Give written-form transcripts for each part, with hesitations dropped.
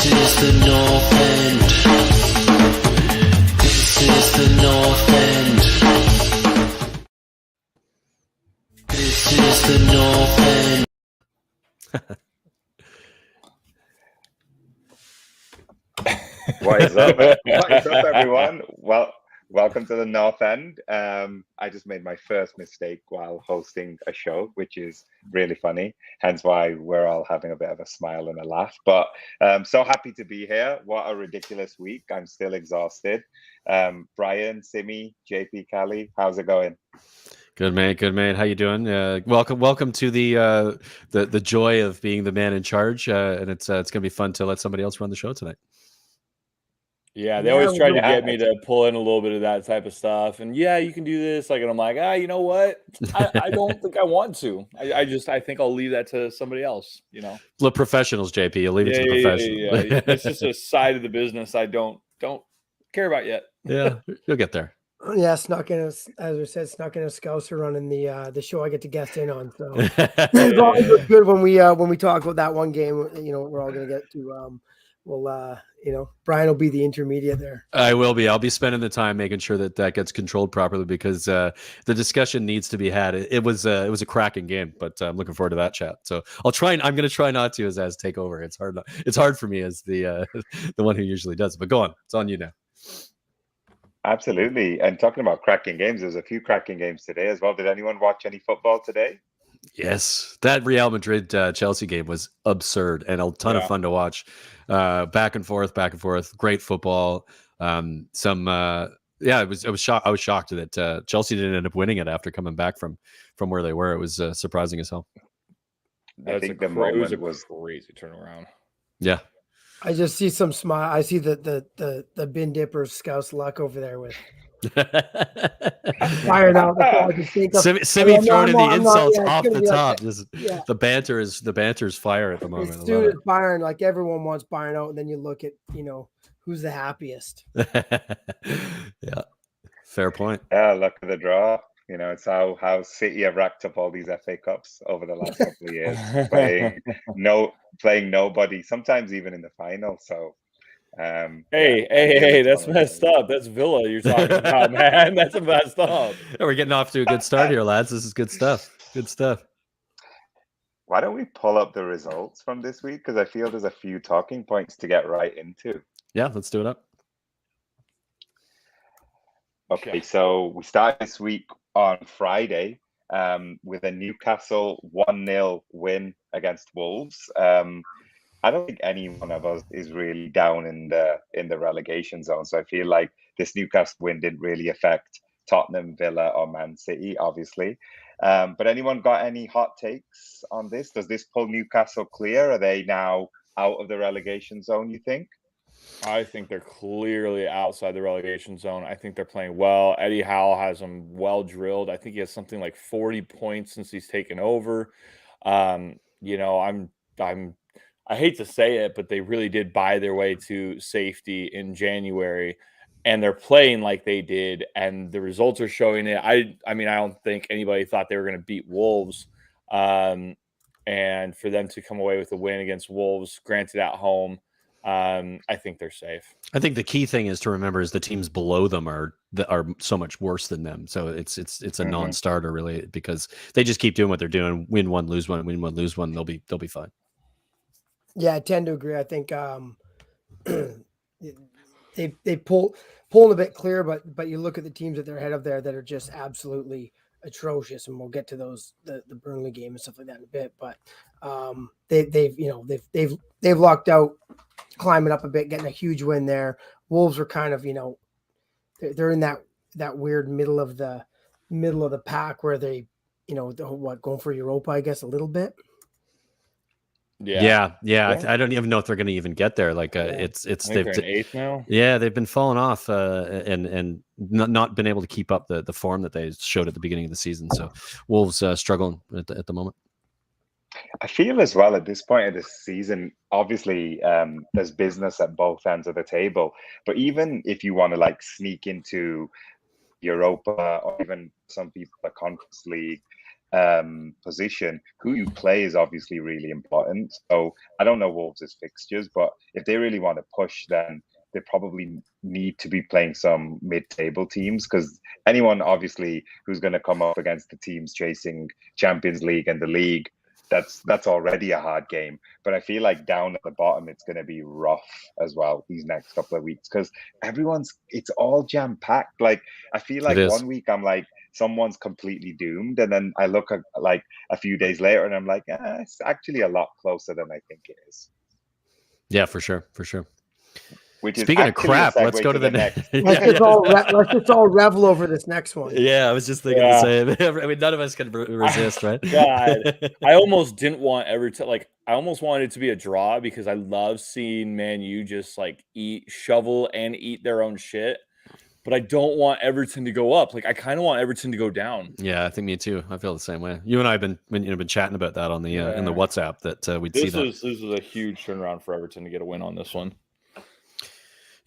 This is the North End. This is the North End. This is the North End. What is up? What is up, everyone? Well, welcome to the North End. I just made my first mistake while hosting a show, which is really funny. Hence why we're all having a bit of a smile and a laugh. But so happy to be here. What a ridiculous week. I'm still exhausted. Brian, Simmy, JP, Callie, how's it going? Good mate, good mate. How you doing? Welcome to the joy of being the man in charge, and it's gonna be fun to let somebody else run the show tonight. Yeah, they always try to get me to pull in a little bit of that type of stuff, and yeah, you can do this. Like, and I'm like, you know what? I don't think I want to. I think I'll leave that to somebody else. You know, the professionals, JP. You'll leave it to the professionals. Yeah. It's just a side of the business I don't care about yet. Yeah, you'll get there. Yeah, as we said, snuck in a Scouser running the show I get to guest in on. So it's always good when we talk about that one game. You know, we're all gonna get to. Brian will be the intermediate there. I will be. I'll be spending the time making sure that gets controlled properly because the discussion needs to be had. It was a cracking game, but I'm looking forward to that chat. So I'm going to try not to as take over. It's hard for me as the one who usually does it. But go on. It's on you now. Absolutely. And talking about cracking games, there's a few cracking games today as well. Did anyone watch any football today? Yes, that Real Madrid Chelsea game was absurd and a ton of fun to watch. Back and forth. Great football. I was shocked that Chelsea didn't end up winning it after coming back from where they were. It was surprising as hell. I think the moment was crazy turnaround. Yeah. I just see some smile. I see the bin dippers Scouts luck over there with fired out. Simmy throwing in the insults off the top. The banter's fire at the moment. It's dude is Byron, like everyone wants Byron out, and then you look at who's the happiest. Yeah, fair point. Yeah, luck of the draw. It's how City have racked up all these FA Cups over the last couple of years, playing nobody, sometimes even in the final. So, hey, that's messed up. That's Villa you're talking about, man. That's messed up. Yeah, we're getting off to a good start here, lads. This is good stuff. Good stuff. Why don't we pull up the results from this week? Because I feel there's a few talking points to get right into. Yeah, let's do it up. Okay, so we start this week on Friday with a Newcastle 1-0 win against Wolves. I don't think any one of us is really down in the relegation zone. So I feel like this Newcastle win didn't really affect Tottenham, Villa, or Man City, obviously. But anyone got any hot takes on this? Does this pull Newcastle clear? Are they now out of the relegation zone, you think? I think they're clearly outside the relegation zone. I think they're playing well. Eddie Howe has them well drilled. I think he has something like 40 points since he's taken over. I hate to say it, but they really did buy their way to safety in January, and they're playing like they did, and the results are showing it. I don't think anybody thought they were going to beat Wolves, and for them to come away with a win against Wolves, granted at home, I think they're safe. I think the key thing is to remember is the teams below them are so much worse than them. So it's a non-starter really because they just keep doing what they're doing. Win one, lose one. Win one, lose one. They'll be fine. Yeah, I tend to agree. I think they pulling a bit clear, but you look at the teams that they're ahead of there that are just absolutely atrocious, and we'll get to those the Burnley game and stuff like that in a bit. But they've locked out, climbing up a bit, getting a huge win there. Wolves are kind of they're in that weird middle of the pack where they going for Europa, I guess, a little bit. Yeah. I don't even know if they're going to even get there. Like it's they're in eighth now. Yeah, they've been falling off and not been able to keep up the form that they showed at the beginning of the season. So Wolves struggling at the moment. I feel as well at this point of the season, obviously there's business at both ends of the table. But even if you want to sneak into Europa or even some people the Conference League, position, who you play is obviously really important. So I don't know Wolves' fixtures, but if they really want to push, then they probably need to be playing some mid-table teams, because anyone obviously who's going to come up against the teams chasing Champions League and the league, that's already a hard game. But I feel like down at the bottom, it's going to be rough as well these next couple of weeks, because it's all jam-packed. Like, I feel like 1 week I'm like, someone's completely doomed, and then I look at like a few days later and I'm like, it's actually a lot closer than I think it is. Yeah, for sure. Which Speaking of crap, let's go to the next. Let's just all revel over this next one. Yeah, I was just thinking the same. I mean, none of us can resist, right? God, I almost didn't want Everton. Like, I almost wanted it to be a draw, because I love seeing Man U just like shovel and eat their own shit. But I don't want Everton to go up. Like, I kind of want Everton to go down. Yeah, I think me too. I feel the same way. You and I have been chatting about that on the in the WhatsApp that we'd see that. This was a huge turnaround for Everton to get a win on this one.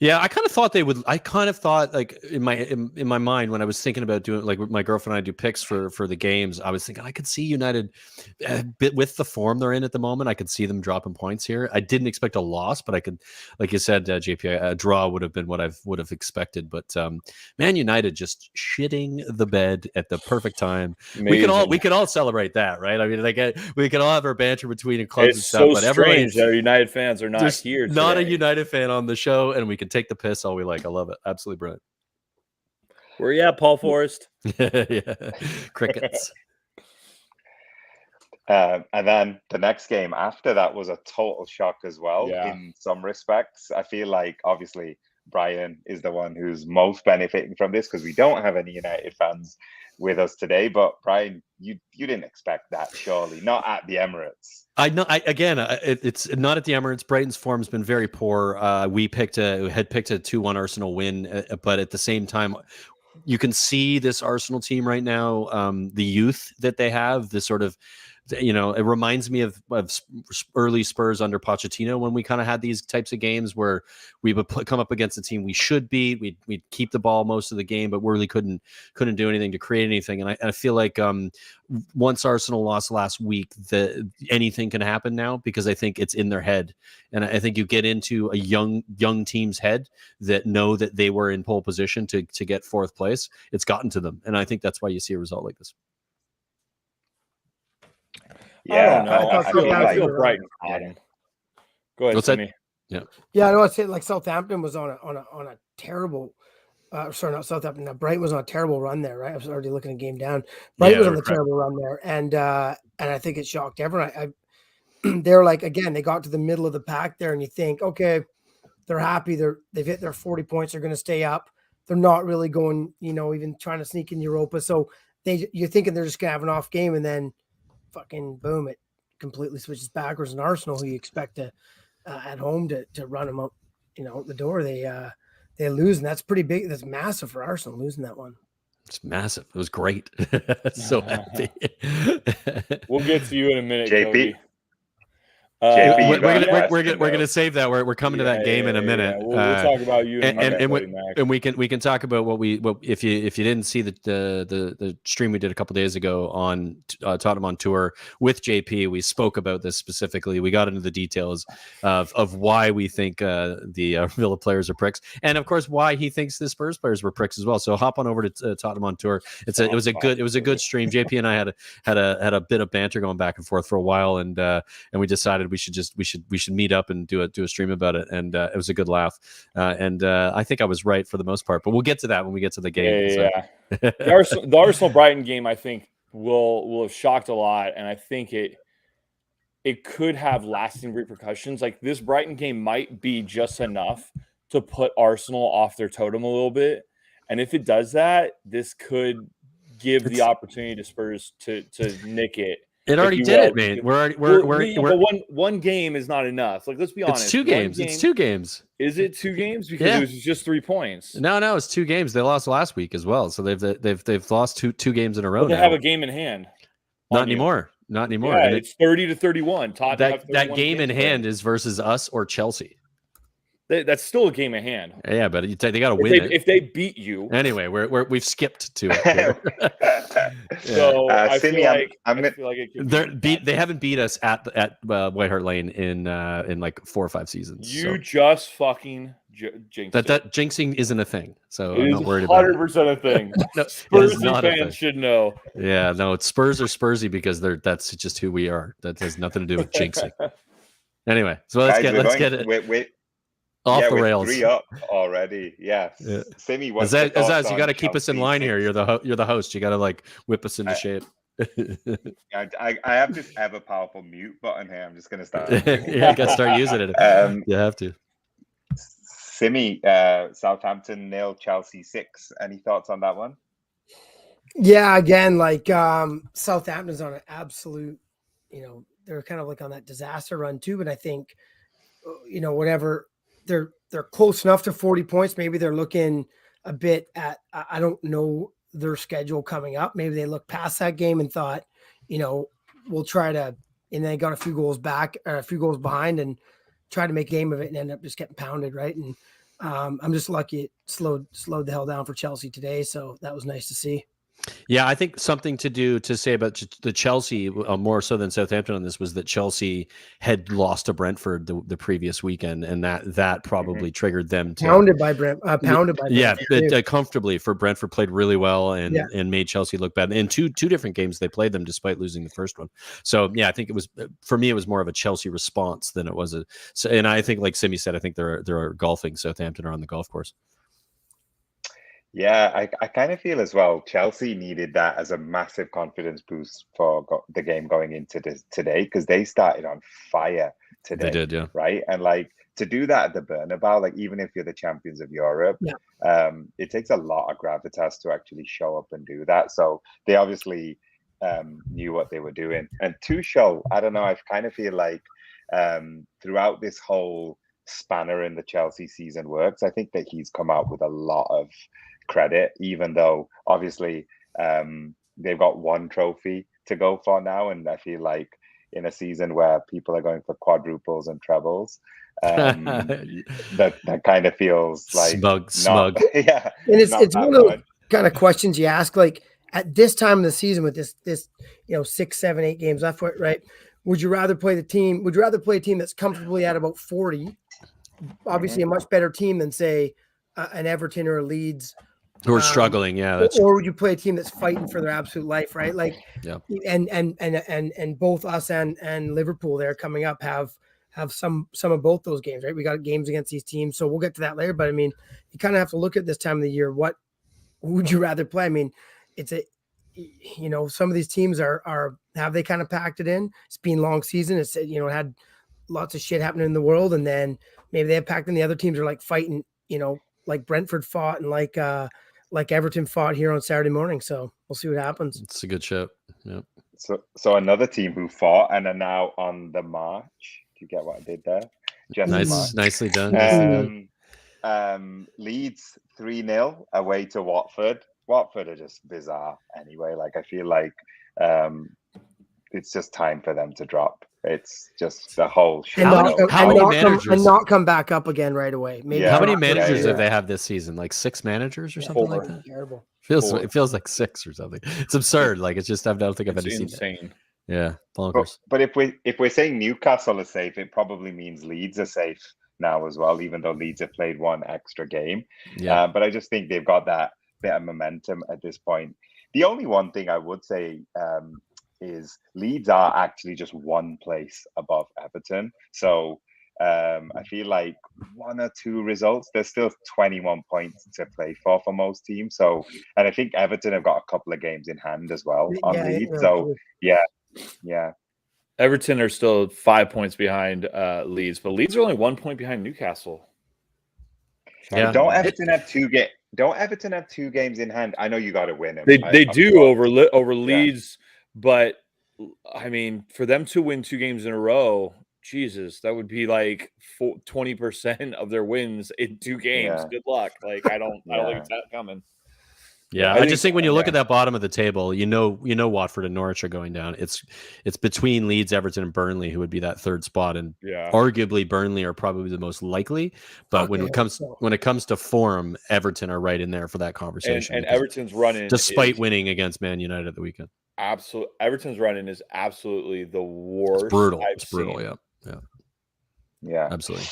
Yeah, I kind of thought they would. I kind of thought, like, in my mind, when I was thinking about doing, like, my girlfriend and I do picks for the games, I was thinking I could see United, with the form they're in at the moment, I could see them dropping points here. I didn't expect a loss, but I could, like you said, JP, a draw would have been what I would have expected. But Man United just shitting the bed at the perfect time. Amazing. We can all celebrate that, right? I mean, like, we can all have our banter between clubs and stuff. So but strange that our United fans are not here today. Not a United fan on the show, and we can take the piss all we like. I love it. Absolutely brilliant. Where you at, Paul Forrest? Yeah. Crickets. And then the next game after that was a total shock as well, in some respects. I feel like, obviously, Brian is the one who's most benefiting from this, because we don't have any United fans with us today. But Brian, you didn't expect that, surely, not at the Emirates. I know. It's not at the Emirates. Brighton's form has been very poor. We had picked a 2-1 Arsenal win, but at the same time, you can see this Arsenal team right now, the youth that they have, the sort of, it reminds me of early Spurs under Pochettino, when we kind of had these types of games where we would come up against a team we should beat. We'd keep the ball most of the game, but we really couldn't do anything to create anything. And I feel like once Arsenal lost last week, anything can happen now, because I think it's in their head. And I think you get into a young team's head that know that they were in pole position to get fourth place. It's gotten to them. And I think that's why you see a result like this. Yeah, I feel Brighton caught him. Go ahead, Simmy. Yeah, I know. I'd say, like, Southampton was on a terrible. Sorry, not Southampton. Brighton was on a terrible run there, right? I was already looking at game down. Brighton was on a terrible run there, and I think it shocked everyone. They're like, again, they got to the middle of the pack there, and you think, okay, they're happy. They've hit their 40 points. They're going to stay up. They're not really going, even trying to sneak in Europa. So you're thinking they're just going to have an off game, and then fucking boom, it completely switches backwards. And Arsenal, who you expect to at home to run them up, the door, they lose, and that's pretty big. That's massive for Arsenal, losing that one. It's massive. It was great. So happy. We'll get to you in a minute, JP. JP, we're gonna save that. We're coming to that game in a minute. We'll talk about you and we can talk about what if you didn't see the stream we did a couple days ago on Tottenham on tour with JP. We spoke about this specifically. We got into the details of why we think the Villa players are pricks, and of course why he thinks the Spurs players were pricks as well. So hop on over to Tottenham on tour. It was a good stream. JP and I had a bit of banter going back and forth for a while, and we decided we should meet up and do a stream about it, and it was a good laugh, and I think I was right for the most part, but we'll get to that when we get to the game. Yeah. The Arsenal Brighton game, I think, will have shocked a lot, and I think it could have lasting repercussions. Like, this Brighton game might be just enough to put Arsenal off their totem a little bit, and if it does that, this could give the opportunity to Spurs to nick it. It already did it, man. But one game is not enough. Like, let's be honest. It's two games. It's 2 games. Is it 2 games? Because it was just 3 points. No, it's 2 games. They lost last week as well, so they've lost two games in a row. They have a game in hand. Not anymore. Yeah, it's 30-31. That game in hand is versus us or Chelsea. That's still a game of hand. Yeah, but they got to win it. If they beat you. Anyway, we've skipped to it. So I Simmy, feel like they haven't beat us at White Hart Lane in like 4 or 5 seasons. You just fucking jinxed it. That jinxing isn't a thing, so I'm It not is worried about it. 100% a thing. No, it is Spursy not a thing. fans should know. Yeah, no, it's Spurs are Spursy because that's just who we are. That has nothing to do with jinxing. Anyway, so let's get it off the rails. 3 up already. Yes. Yeah. Simmy, what's Aizaz, you got to keep us in line here. You're the host. You got to like whip us into shape. I have this ever powerful mute button here. I'm just gonna start. Yeah, I got to start using it. You have to. Simmy, Southampton 0, Chelsea 6. Any thoughts on that one? Yeah, again, like Southampton's on an absolute, they're kind of like on that disaster run too. But I think, whatever, they're close enough to 40 points. Maybe they're looking a bit at, I don't know their schedule coming up. Maybe they looked past that game and thought, we'll try to, and they got a few goals behind and try to make a game of it and end up just getting pounded, right? And I'm just lucky it slowed the hell down for Chelsea today. So that was nice to see. Yeah, I think something to say about the Chelsea, more so than Southampton on this, was that Chelsea had lost to Brentford the previous weekend, and that probably triggered them to pounded by Brentford. Yeah, comfortably for Brentford played really well and made Chelsea look bad. In two different games they played them despite losing the first one. So yeah, I think it was, for me, it was more of a Chelsea response than it was and I think, like Simmy said, I think they're golfing Southampton are on the golf course. Yeah, I kind of feel as well Chelsea needed that as a massive confidence boost for the game going into today, because they started on fire today. They did, yeah. Right? And like to do that at the Bernabeu, like even if you're the champions of Europe, it takes a lot of gravitas to actually show up and do that. So they obviously knew what they were doing. And Tuchel, I don't know, I kind of feel like throughout this whole spanner in the Chelsea season works, I think that he's come out with a lot of credit, even though obviously they've got one trophy to go for now, and I feel like in a season where people are going for quadruples and trebles, that kind of feels like smug. Yeah, and it's one of those kind of questions you ask, like at this time of the season with this 6, 7, 8 games left, right? Would you rather play a team that's comfortably at about 40, obviously a much better team than say an Everton or a Leeds who are struggling? Yeah, or would you play a team that's fighting for their absolute life, right? Like, yeah. And both us and Liverpool there coming up have some of both those games, right? We got games against these teams, so we'll get to that later. But I mean, you kind of have to look at this time of the year. What would you rather play? I mean, it's some of these teams have they kind of packed it in? It's been a long season. It's had lots of shit happening in the world, and then maybe they have packed in. The other teams are like fighting, like Brentford fought and like Everton fought here on Saturday morning. So we'll see what happens. It's a good show. Yeah. So another team who fought and are now on the march. Do you get what I did there? Nicely done. Leeds 3-0 away to Watford. Watford are just bizarre anyway. Like I feel like it's just time for them to drop. It's just the whole show. And not come back up again right away. Maybe how many managers have they had this season? Like 6 managers or something like that? Terrible. It feels like 6 or something. It's absurd. Like it's just I don't think I've ever seen it. Yeah, bonkers. But if we're saying Newcastle is safe, it probably means Leeds are safe now as well, even though Leeds have played one extra game. Yeah. But I just think they've got that bit of momentum at this point. The only one thing I would say is Leeds are actually just one place above Everton. So I feel like 1 or 2 results, there's still 21 points to play for most teams. So, and I think Everton have got a couple of games in hand as well on Leeds. So yeah. Everton are still 5 points behind Leeds, but Leeds are only 1 point behind Newcastle. Yeah. Don't Everton have 2 games in hand? I know you got to win them. They do over Leeds. But I mean, for them to win 2 games in a row, Jesus, that would be like 20% of their wins in 2 games. Yeah. Good luck. Like I don't think it's that coming. Yeah, I just think when you look at that bottom of the table, you know Watford and Norwich are going down. It's between Leeds, Everton, and Burnley, who would be that third spot, and arguably Burnley are probably the most likely. But when it comes to form, Everton are right in there for that conversation. And Everton's running, despite winning against Man United at the weekend. Everton's running is absolutely the worst. It's brutal. It's brutal. Yeah, absolutely.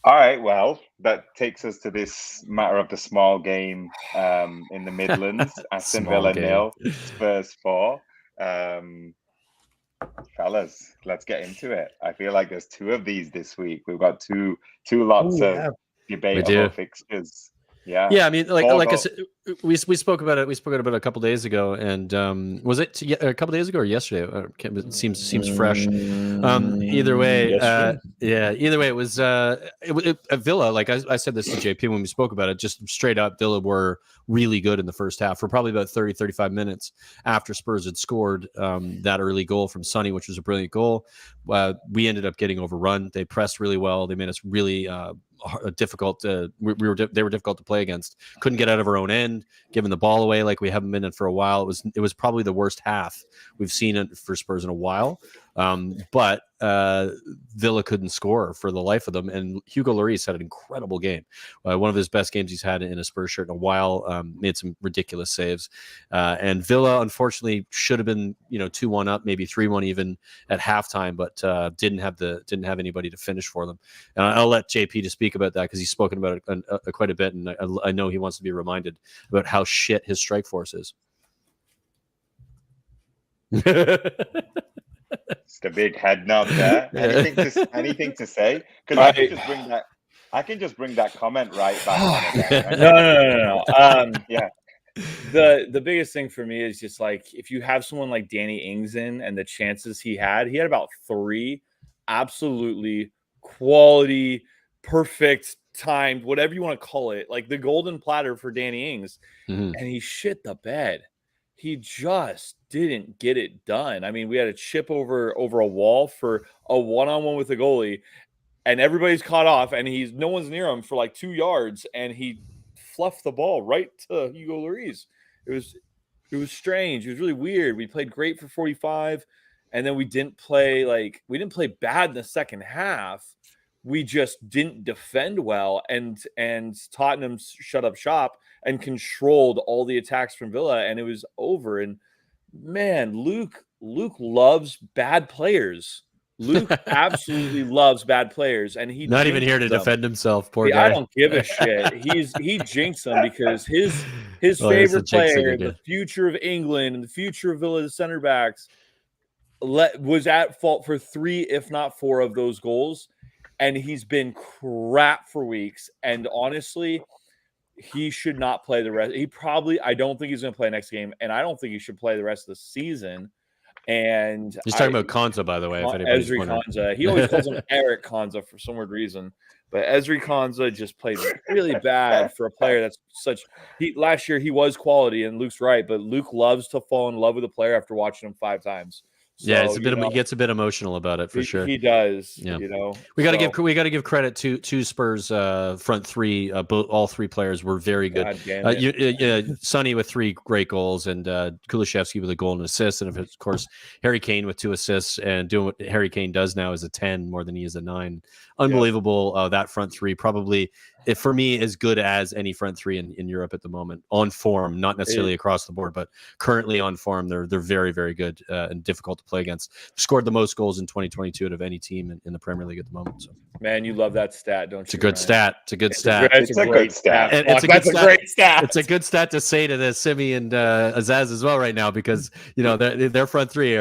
All right, well, that takes us to this matter of the small game in the Midlands. Aston Villa 0, Spurs 4. Fellas, let's get into it. I feel like there's two of these this week. We've got two lots of debatable fixtures. Yeah, I mean, like I said, we spoke about it. We spoke about it a couple days ago, and was it a couple days ago or yesterday? It seems fresh. Either way, it was Villa. Like I said this to JP when we spoke about it. Just straight up, Villa were really good in the first half for probably about 30-35 minutes after Spurs had scored that early goal from Sonny, which was a brilliant goal. We ended up getting overrun. They pressed really well. They made us really difficult. They were difficult to play against. Couldn't get out of our own end, giving the ball away like we haven't been in for a while. It was probably the worst half we've seen it for Spurs in a while. But Villa couldn't score for the life of them, and Hugo Lloris had an incredible game, one of his best games he's had in a Spurs shirt in a while. Made some ridiculous saves, and Villa unfortunately should have been 2-1 up, maybe 3-1 even at halftime, but didn't have anybody to finish for them. And I'll let JP to speak about that because he's spoken about it quite a bit, and I know he wants to be reminded about how shit his strike force is. Just a big head nod there. Anything to say? Because I can just bring that comment right back on again. Right? No. Yeah. The biggest thing for me is just like if you have someone like Danny Ings in and the chances he had about 3 absolutely quality, perfect timed, whatever you want to call it, like the golden platter for Danny Ings, and he shit the bed. He just didn't get it done. I mean, we had a chip over a wall for a one-on-one with the goalie, and everybody's caught off, and no one's near him for like 2 yards, and he fluffed the ball right to Hugo Lloris. It was strange. It was really weird. We played great for 45, and then we didn't play bad in the second half. We just didn't defend well, and Tottenham shut up shop and controlled all the attacks from Villa, and it was over. And man, Luke loves bad players. Luke absolutely loves bad players, and he not even here to defend himself. Poor guy. I don't give a shit. He jinxed them because his favorite player, the future of England and the future of Villa, the center backs, was at fault for 3, if not 4, of those goals. And he's been crap for weeks. And honestly, he should not play the rest. I don't think he's going to play next game. And I don't think he should play the rest of the season. And he's talking about Konza, by the way. Ezri Konza. He always calls him Eric Konza for some weird reason. But Ezri Konza just played really bad for a player that's last year he was quality, and Luke's right. But Luke loves to fall in love with a player after watching him 5 times. So, yeah, he gets a bit emotional about it for sure. He does. Yeah. We got to give credit to Spurs front 3. All 3 players were very good. Sonny with 3 great goals, and Kulusevski with a goal and assist, and of course Harry Kane with 2 assists, and doing what Harry Kane does now is a 10 more than he is a 9. Unbelievable. That front 3 probably, for me, as good as any front 3 in Europe at the moment on form, not necessarily across the board, but currently on form. They're very, very good and difficult to play against. Scored the most goals in 2022 out of any team in the Premier League at the moment. So, man, you love that stat, don't you? It's a good stat. It's a good stat. It's a great stat. It's a great stat. It's a good stat to say to the Simmy and Aizaz as well right now, because their front 3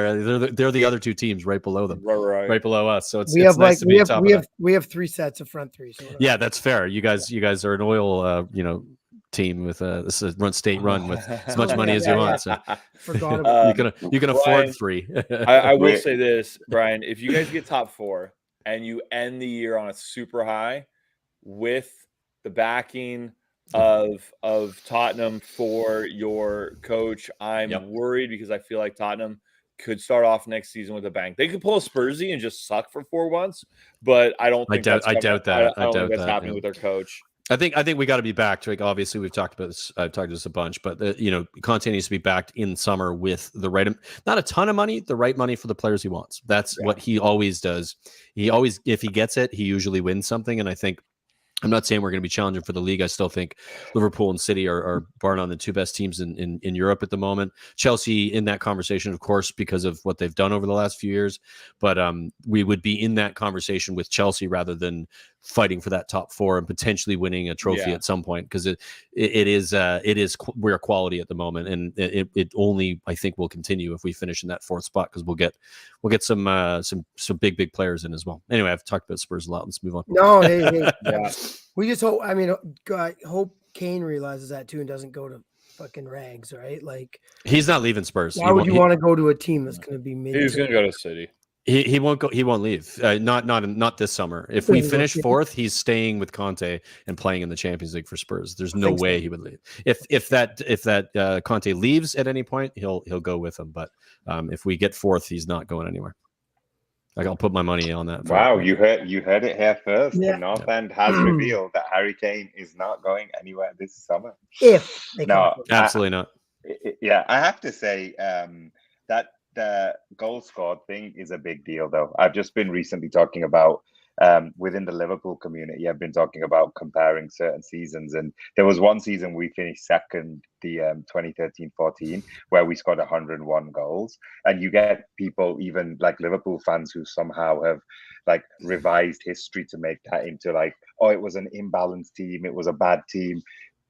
they're the other 2 teams right below them, right below us. So it's nice to be top of that. We have 3 sets of front 3. So yeah, that's fair. You guys are an oil team with this is state run with as much money as you want. So you can afford 3. I will say this, Brian, if you guys get top 4 and you end the year on a super high with the backing of Tottenham for your coach, I'm worried because I feel like Tottenham could start off next season with a bang. They could pull a Spursy and just suck for 4 months, but I don't think I doubt that. I don't think that's happening with their coach. I think we got to be back to, like, obviously we've talked about this. I've talked about this a bunch, but Conte needs to be backed in summer with the right, not a ton of money, the right money for the players he wants. That's what he always does. He always, if he gets it, he usually wins something. And I think, I'm not saying we're going to be challenging for the league. I still think Liverpool and City are bar none the two best teams in Europe at the moment. Chelsea in that conversation, of course, because of what they've done over the last few years. But we would be in that conversation with Chelsea rather than fighting for that top four and potentially winning a trophy at some point, because it is rare quality at the moment, and it only, I think, will continue if we finish in that fourth spot, because we'll get some big players in as well. Anyway, I've talked about Spurs a lot. Let's move on. No, hey. We just hope. I mean, God, hope Kane realizes that too and doesn't go to fucking rags, right? Like, he's not leaving Spurs. Why would you want to go to a team that's going to be mid? He's going to go to City. He won't go. He won't leave. Not this summer. If we finish fourth, he's staying with Conte and playing in the Champions League for Spurs. There's no way he would leave. If that Conte leaves at any point, he'll go with him. But if we get fourth, he's not going anywhere. Like, I'll put my money on that. Wow, you heard it here first. Yeah. The North End has revealed that Harry Kane is not going anywhere this summer. Absolutely not. I have to say that the goal scored thing is a big deal, though. I've just been recently talking about within the Liverpool community. I've been talking about comparing certain seasons, and there was one season we finished second, the 2013-14, where we scored 101 goals, and you get people, even like Liverpool fans, who somehow have like revised history to make that into like, oh, it was an imbalanced team, it was a bad team.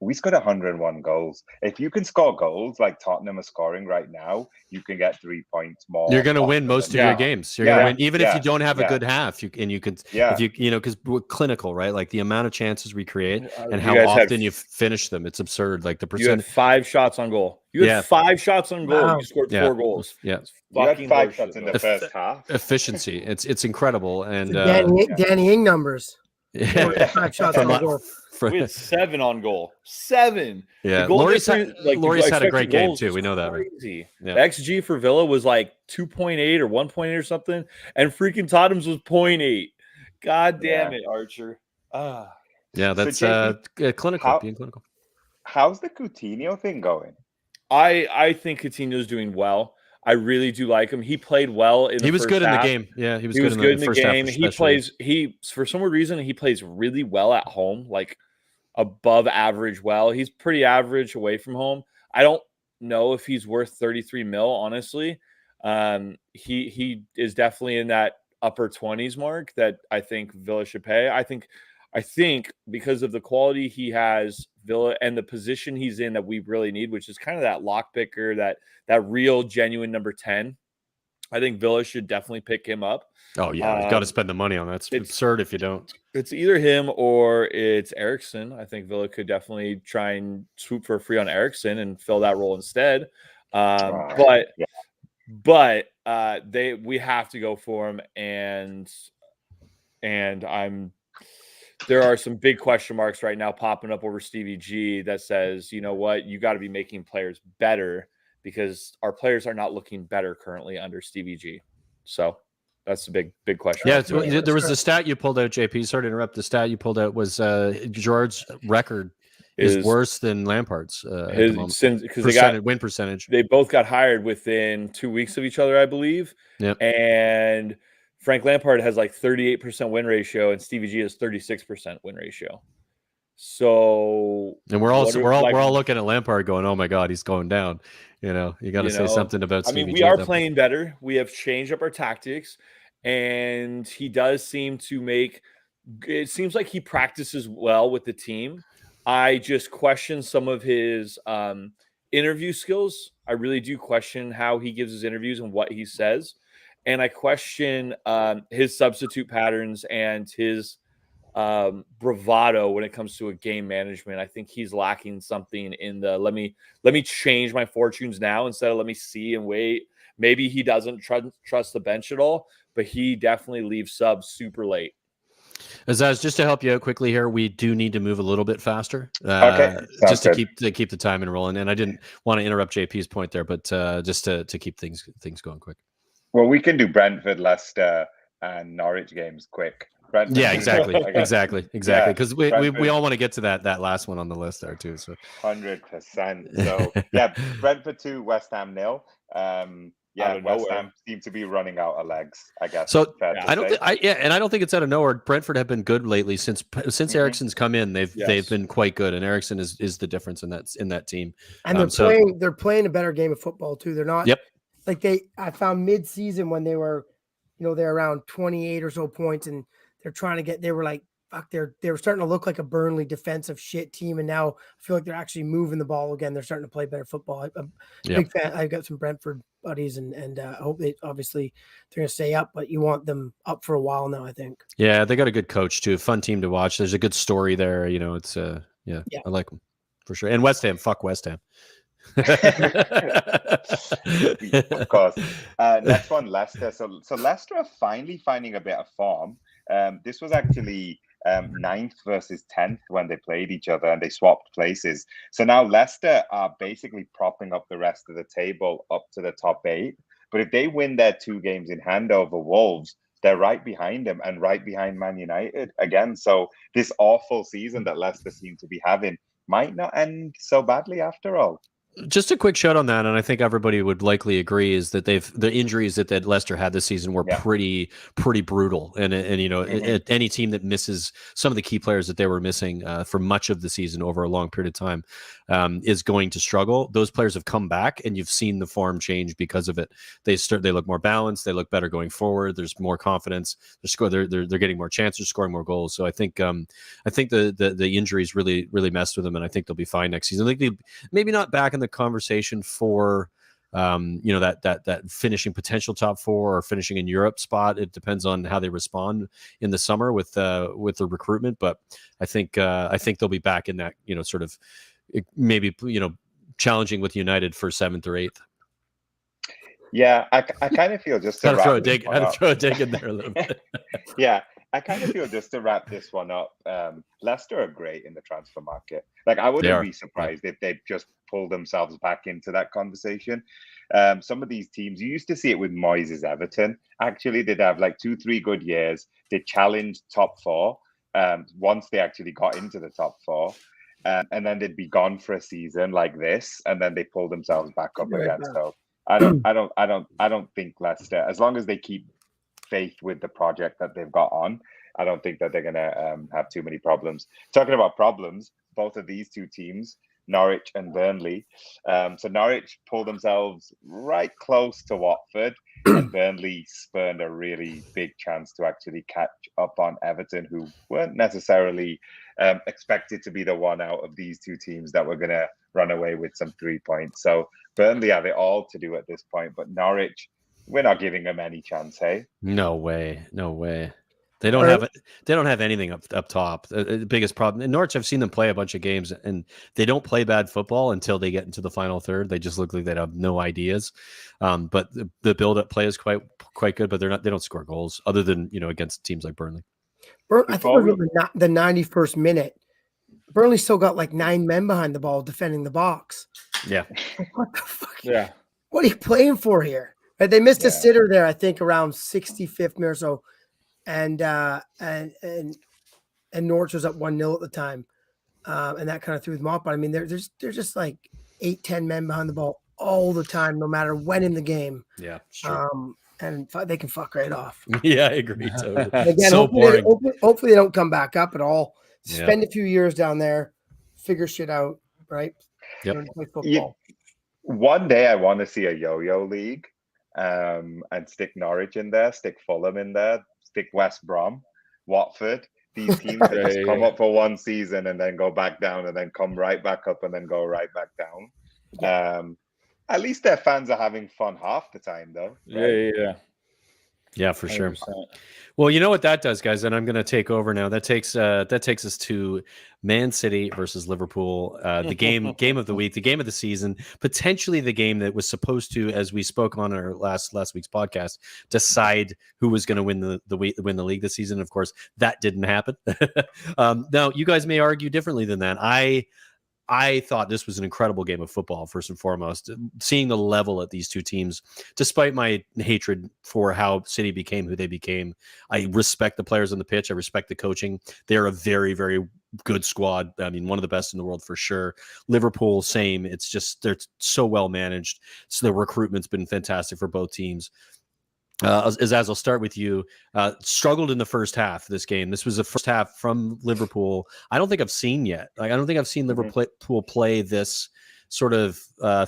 We scored 101 goals. If you can score goals like Tottenham are scoring right now, you can get 3 points more. You're going to win most of your games. You're going to win, even if you don't have a good half. Because we're clinical, right? Like the amount of chances we create and how often you finish them, it's absurd. Like the percent. You had 5 shots on goal. You had 5 shots on goal. Wow. You scored 4 goals. Yeah, you had 5 shots in the first half. Efficiency. It's incredible. And Danny Ing numbers. Yeah. 5 shots on goal. We had 7 on goal. 7. Yeah, Lloris had a great game too. We know that, crazy. Right? Yeah. The XG for Villa was like 2.8 or 1.8 or something, and freaking Tottenham's was 0.8. God damn it, Archer. Yeah, that's clinical. Being clinical. How's the Coutinho thing going? I think Coutinho's doing well. I really do like him. He played well in the He was first good half. in the game. Yeah, he was good in the first game. Half, he for some reason he plays really well at home, like above average well. He's pretty average away from home. I don't know if he's worth 33 mil, honestly. He is definitely in that upper 20s mark that I think Villa should pay. I think because of the quality he has, Villa, and the position he's in that we really need, which is kind of that lock picker, that real genuine number 10. I think Villa should definitely pick him up. Oh yeah, you've got to spend the money on that. It's absurd if you don't. It's either him or it's Eriksen. I think Villa could definitely try and swoop for free on Eriksen and fill that role instead. But we have to go for him, and there are some big question marks right now popping up over Stevie G that says, you know what, you got to be making players better, because our players are not looking better currently under Stevie G. So that's a big question. Yeah, there was a stat you pulled out, JP. Sorry to interrupt. The stat you pulled out was George's record is worse than Lampard's. Because they got win percentage. They both got hired within 2 weeks of each other, I believe. Yep. And Frank Lampard has like 38% win ratio, and Stevie G has 36% win ratio. So, and we're all looking at Lampard going, "Oh my God, he's going down." You know, you got to say something about Stevie G. We are playing better. We have changed up our tactics, and he does seem to make. It seems like he practices well with the team. I just question some of his interview skills. I really do question how he gives his interviews and what he says. And I question his substitute patterns and his bravado when it comes to a game management. I think he's lacking something in the let me change my fortunes now instead of let me see and wait. Maybe he doesn't trust the bench at all, but he definitely leaves subs super late. Aizaz, just to help you out quickly here, we do need to move a little bit faster, just to keep the time and rolling. And I didn't want to interrupt JP's point there, but just to keep things going quick. Well, we can do Brentford, Leicester, and Norwich games quick. Brentford Yeah, 2-0 exactly, against- exactly. Yeah, Because we Brentford. all want to get to that last one on the list there too. So 100%. So yeah, Brentford 2, West Ham 0. Out of West nowhere. Ham seem to be running out of legs, I guess. So fair Yeah. to I don't say. think and I don't think it's out of nowhere. Brentford have been good lately since Eriksen's come in. They've Yes. been quite good, and Eriksen is the difference in that team. And they're playing a better game of football too. They're not Yep. like I found mid-season when they were, they're around 28 or so points, and they're trying to get. They were like, fuck, they were starting to look like a Burnley defensive shit team, and now I feel like they're actually moving the ball again. They're starting to play better football. I'm a big fan. I've got some Brentford buddies, and I hope they're going to stay up, but you want them up for a while now, I think. Yeah, they got a good coach too. Fun team to watch. There's a good story there. It's I like them for sure. And West Ham, fuck West Ham. Of course. Next one, Leicester. So Leicester are finally finding a bit of form. This was actually 9th versus 10th when they played each other, and they swapped places. So now Leicester are basically propping up the rest of the table up to the top 8. But if they win their 2 games in hand over Wolves, they're right behind them and right behind Man United again. So this awful season that Leicester seem to be having might not end so badly after all. Just a quick shout on that, and I think everybody would likely agree, is that the injuries that Leicester had this season were pretty brutal, and any team that misses some of the key players that they were missing for much of the season over a long period of time is going to struggle. Those players have come back, and you've seen the form change because of it. They look more balanced, they look better going forward. There's more confidence. They're getting more chances, scoring more goals. So I think the injuries really messed with them, and I think they'll be fine next season. I think maybe not back in the conversation for that finishing potential top 4 or finishing in Europe spot. It depends on how they respond in the summer with the recruitment, but I think they'll be back in that sort of maybe challenging with United for 7th or 8th. Yeah, I kind of feel just to throw a dig in there a little bit. Yeah, I kind of feel just to wrap this one up. Leicester are great in the transfer market. Like, I wouldn't be surprised if they just pulled themselves back into that conversation. Some of these teams, you used to see it with Moyes' Everton. Actually, they'd have like 2-3 good years. They challenged top 4 once they actually got into the top 4. And then they'd be gone for a season like this, and then they pull themselves back up again. So I don't think Leicester, as long as they keep faith with the project that they've got on, I don't think that they're gonna have too many problems. Talking about problems, both of these 2 teams, Norwich and Burnley. So Norwich pulled themselves right close to Watford, and Burnley spurned a really big chance to actually catch up on Everton, who weren't necessarily expected to be the one out of these 2 teams that were going to run away with some 3 points. So Burnley have it all to do at this point, but Norwich, we're not giving them any chance, hey? No way. They don't have it. They don't have anything up top. The biggest problem in Norwich, I've seen them play a bunch of games, and they don't play bad football until they get into the final third. They just look like they have no ideas. But the build-up play is quite good, but they don't score goals other than against teams like Burnley. I think it was the 91st minute. Burnley still got like 9 men behind the ball defending the box. Yeah. What the fuck? Yeah. What are you playing for here? Right, they missed a sitter there, I think, around 65th minute or so. And Norwich was up 1-0 at the time, and that kind of threw them off. But I mean, they're just like 8-10 men behind the ball all the time, no matter when in the game. Yeah, sure. And they can fuck right off. Yeah, I agree. Totally. Again, so boring. Hopefully they don't come back up at all. Yeah. Spend a few years down there, figure shit out, right? Yep. Play football. One day I want to see a yo-yo league, and stick Norwich in there, stick Fulham in there, stick West Brom, Watford. These teams that just come up for one season and then go back down, and then come right back up and then go right back down. At least their fans are having fun half the time, though. Right? Yeah, for 100%. Sure. Well, you know what that does, guys, and I'm going to take over now. That takes us to Man City versus Liverpool, the game of the week, the game of the season, potentially the game that was supposed to, as we spoke on our last week's podcast, decide who was going to win the league this season. Of course, that didn't happen. Now, you guys may argue differently than that. I thought this was an incredible game of football, first and foremost. Seeing the level at these two teams, despite my hatred for how City became who they became, I respect the players on the pitch. I respect the coaching. They're a very, very good squad. I mean, one of the best in the world for sure. Liverpool, same. It's just they're so well managed. So the recruitment's been fantastic for both teams. Aizaz, I'll start with you. Struggled in the first half of this game. This was the first half from Liverpool I don't think I've seen yet. Like, I don't think I've seen Liverpool play this sort of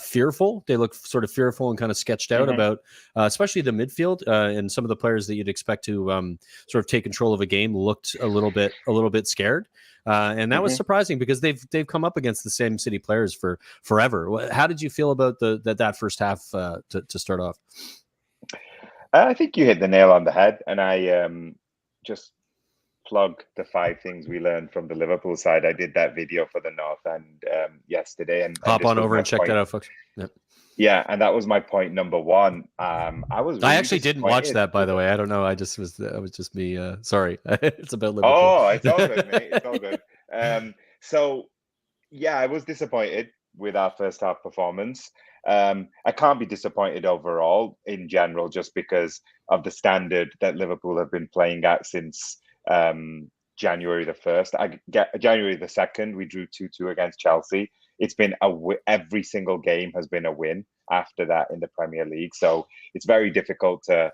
fearful. They look sort of fearful and kind of sketched out about, especially the midfield and some of the players that you'd expect to sort of take control of a game looked a little bit scared. And that was surprising because they've come up against the same City players for forever. How did you feel about that first half to start off? I think you hit the nail on the head, and I just plug the 5 things we learned from the Liverpool side. I did that video for the North End yesterday, and hop on over and check that out, folks. Yep. Yeah, and that was my point number 1. I actually didn't watch that, by the way. I don't know. It was just me. Sorry, it's about Liverpool. Oh, it's all good, mate. It's all good. So yeah, I was disappointed with our first half performance. I can't be disappointed overall in general, just because of the standard that Liverpool have been playing at since January the 1st. January the 2nd, we drew 2-2 against Chelsea. It's been every single game has been a win after that in the Premier League. So it's very difficult to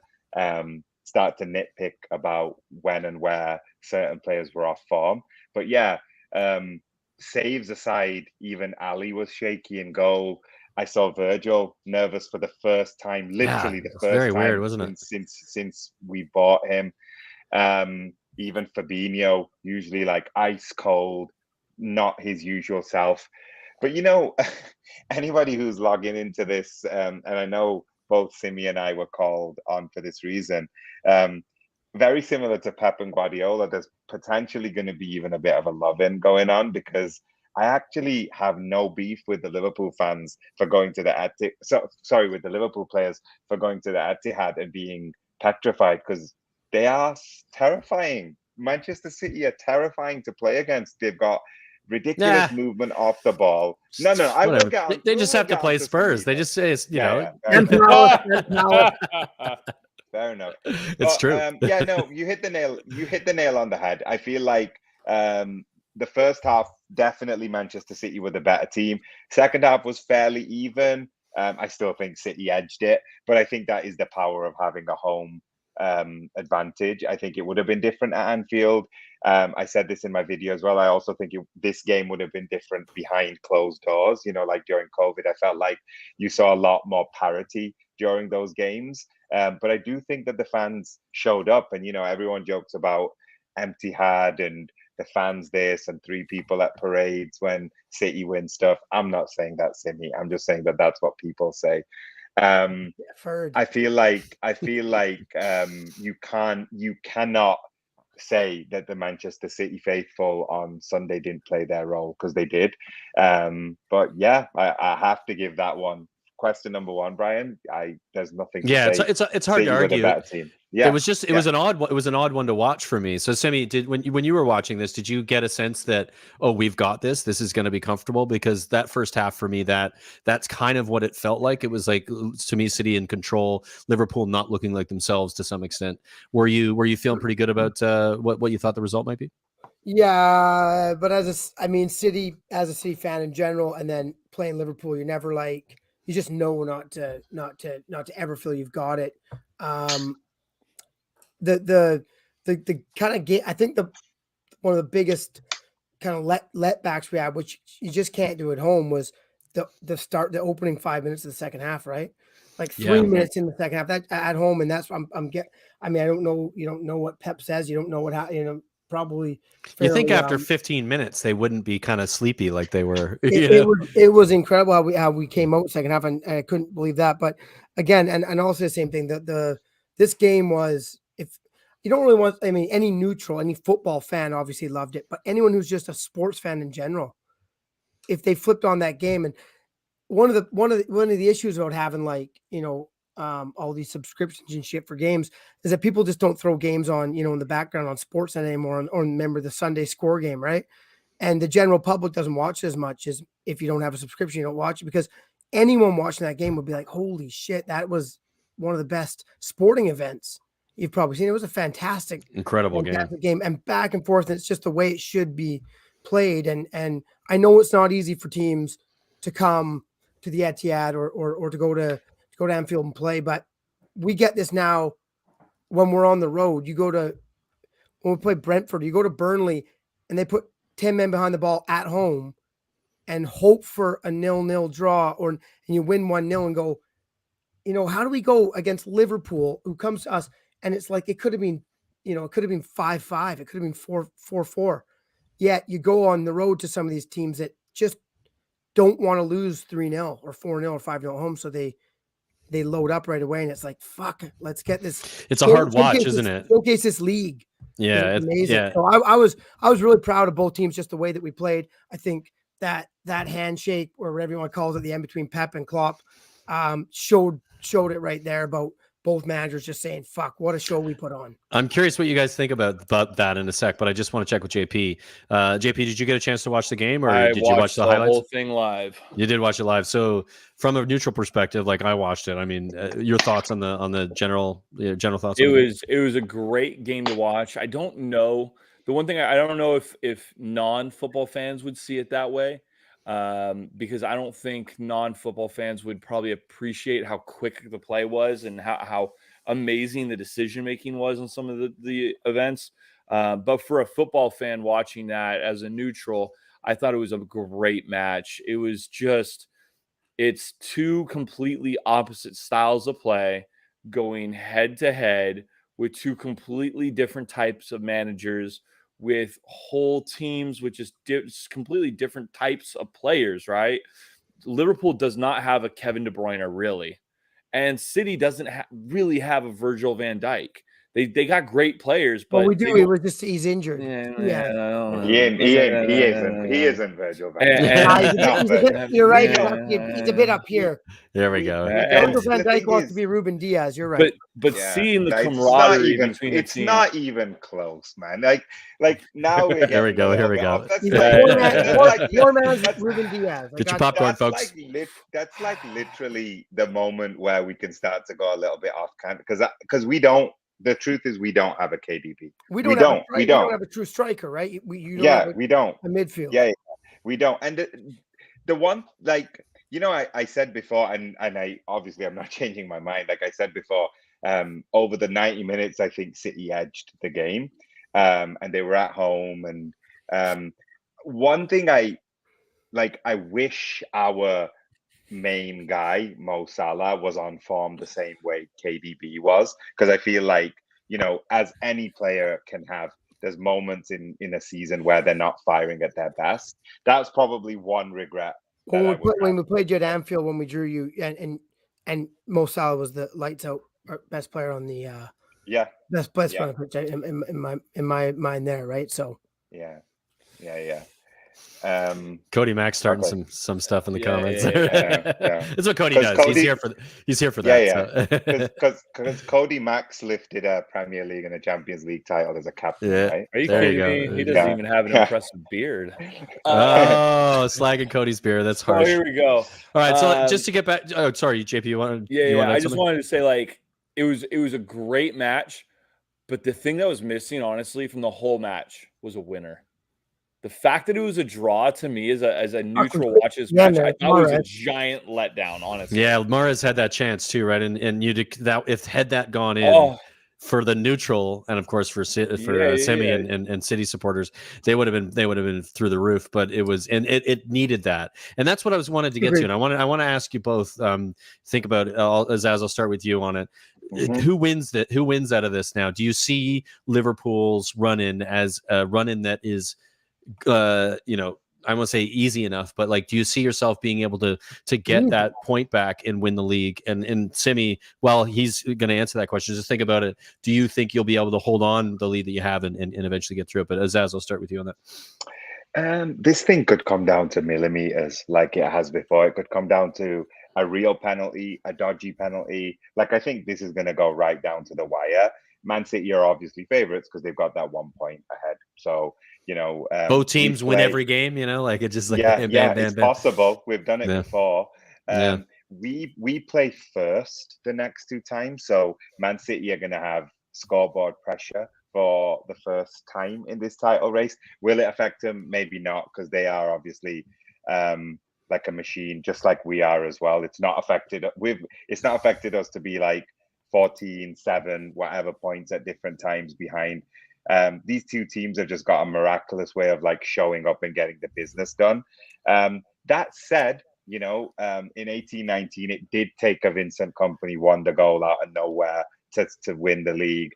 start to nitpick about when and where certain players were off form. But yeah, saves aside, even Ali was shaky in goal. I saw Virgil nervous for the first time, literally the first very time weird, wasn't it? Since we bought him. Even Fabinho, usually like ice cold, not his usual self. But anybody who's logging into this, and I know both Simmy and I were called on for this reason, very similar to Pep and Guardiola, there's potentially going to be even a bit of a love-in going on, because I actually have no beef with the Liverpool fans for going to the with the Liverpool players for going to the Etihad and being petrified, because they are terrifying. Manchester City are terrifying to play against. They've got ridiculous movement off the ball. No, I will get on. They just have to play Spurs. They just say it's fair enough. It's true. Yeah, no, you hit the nail on the head. I feel like the first half, definitely Manchester City were the better team. Second half was fairly even. I still think City edged it, but I think that is the power of having a home advantage. I think it would have been different at Anfield. I said this in my video as well. I also think this game would have been different behind closed doors. Like during COVID, I felt like you saw a lot more parity during those games. But I do think that the fans showed up, and everyone jokes about empty had and the fans this and 3 people at parades when City win stuff. I'm not saying that, Simmy. I'm just saying that that's what people say. I feel like you cannot say that the Manchester City faithful on Sunday didn't play their role, because they did. But yeah, I have to give that one. Question number 1, Brian. There's nothing to say. It's hard to argue. A better team. Yeah, it was an odd one to watch for me. So Simmy, when you were watching this, did you get a sense that, oh, we've got this is going to be comfortable? Because that first half for me, that's kind of what it felt like. It was like, to me, City in control, Liverpool not looking like themselves to some extent. Were you feeling pretty good about what you thought the result might be? Yeah, but City, as a City fan in general, and then playing Liverpool, you're never like, you just know not to ever feel you've got it. The kind of game, I think one of the biggest kind of letbacks we had, which you just can't do at home, was the opening 5 minutes of the second half, right? Like 3 minutes in the second half that at home, and that's I don't know. You don't know what Pep says. You don't know what probably. You think after 15 minutes they wouldn't be kind of sleepy like they were. It was incredible how we came out second half, and I couldn't believe that. But again, and also the same thing, this game was, if you don't really want, any neutral, any football fan obviously loved it, but anyone who's just a sports fan in general, if they flipped on that game, and one of the issues about having all these subscriptions and shit for games is that people just don't throw games on, in the background on Sportsnet anymore, or remember the Sunday Score game, right? and the general public doesn't watch as much as if you don't have a subscription, you don't watch it, because anyone watching that game would be like, holy shit, that was one of the best sporting events you've probably seen. It was a incredible game, and back and forth. And it's just the way it should be played. And I know it's not easy for teams to come to the Etihad or to go to Anfield and play, but we get this now when we're on the road. When we play Brentford, you go to Burnley and they put 10 men behind the ball at home and hope for a 0-0 draw, and you win 1-0 and go, how do we go against Liverpool, who comes to us, and it's like it could have been, it could have been 5-5, it could have been 4-4. Yet you go on the road to some of these teams that just don't want to lose 3-0 or 4-0 or 5-0 at home, so they load up right away, and it's like, fuck, let's get this. It's a hard watch, isn't it? Showcase this league. Yeah, it's amazing. Yeah. So I was really proud of both teams, just the way that we played. I think that handshake, or whatever you want to call it, at the end between Pep and Klopp, showed it right there about both managers just saying, fuck, what a show we put on. I'm curious what you guys think about that in a sec, but I just want to check with JP. JP, did you get a chance to watch the game, or did you watch the highlights? Whole thing live. You did watch it live. So from a neutral perspective, like I watched it, I mean, your thoughts on the general thoughts? It was a great game to watch. I don't know. The one thing I don't know if non-football fans would see it that way. Because I don't think non-football fans would probably appreciate how quick the play was and how amazing the decision-making was on some of the events. But for a football fan watching that as a neutral, I thought it was a great match. It was just, it's two completely opposite styles of play going head-to-head with two completely different types of managers, with whole teams, which is completely different types of players, right? Liverpool does not have a Kevin De Bruyne, really. And City doesn't really have a Virgil van Dijk. They got great players, but we do. It was just he's injured. Yeah. He isn't Virgil van Dijk. You're right. He's a bit up here. There we go. Virgil van Dijk wants to be Ruben Diaz. You're right. But seeing the camaraderie between the it's teams, not even close, man. Like now we're Here we go. Your man's Ruben Diaz. Get your popcorn, folks. That's like literally the moment where we can start to go a little bit off camp, because we don't. The truth is, we don't have a KDB. We don't have a true striker, right? We don't. A midfield. Yeah, we don't. And the one, like, I said before, and I obviously I'm not changing my mind. Like I said before, over the 90 minutes, I think City edged the game, and they were at home. And one thing I wish our main guy, Mo Salah, was on form the same way KDB was, because I feel like, as any player can have, there's moments in a season where they're not firing at their best. That's probably one regret. When we played you at Anfield, when we drew you, and Mo Salah was the lights out best player on the best player in my mind there, right? So yeah. Cody Mack's starting some stuff in the comments. Yeah. That's what Cody does. He's here for that. Because Cody Mack's lifted a Premier League and a Champions League title as a captain. Yeah. Right? Are you kidding me? He doesn't even have an impressive beard. Slagging Cody's beard. That's harsh. Oh, here we go. All right, so just to get back. Oh, sorry, JP. You wanted? I just wanted to say, like, it was a great match, but the thing that was missing, honestly, from the whole match was a winner. The fact that it was a draw, to me, as a neutral watches match, I thought it was a giant letdown, honestly. Yeah, Mahrez had that chance too, right? And you that if had that gone in for the neutral, and of course for Simmy and City supporters, they would have been through the roof. But it was, and it needed that, and that's what I wanted to get to. And I want to ask you both. Think about Aizaz, I'll start with you on it. Mm-hmm. Who wins out of this now? Do you see Liverpool's run-in as a run-in that is, I won't say easy enough, but like, do you see yourself being able to get that point back and win the league? And Simmy, well, he's going to answer that question. Just think about it. Do you think you'll be able to hold on the lead that you have and eventually get through it? But Aizaz, I'll start with you on that. This thing could come down to millimeters, like it has before. It could come down to a real penalty, a dodgy penalty. Like, I think this is going to go right down to the wire. Man City are obviously favourites because they've got that 1 point ahead. So, both teams win every game, like it's just like bam, it's possible. We've done it before. Yeah. We play first the next 2 times, so Man City are going to have scoreboard pressure for the first time in this title race. Will it affect them? Maybe not, because they are obviously like a machine, just like we are as well. It's not affected us to be like 14-7 whatever points at different times behind. These 2 teams have just got a miraculous way of like showing up and getting the business done. That said, in 18-19, it did take a Vincent Kompany wonder goal out of nowhere to win the league.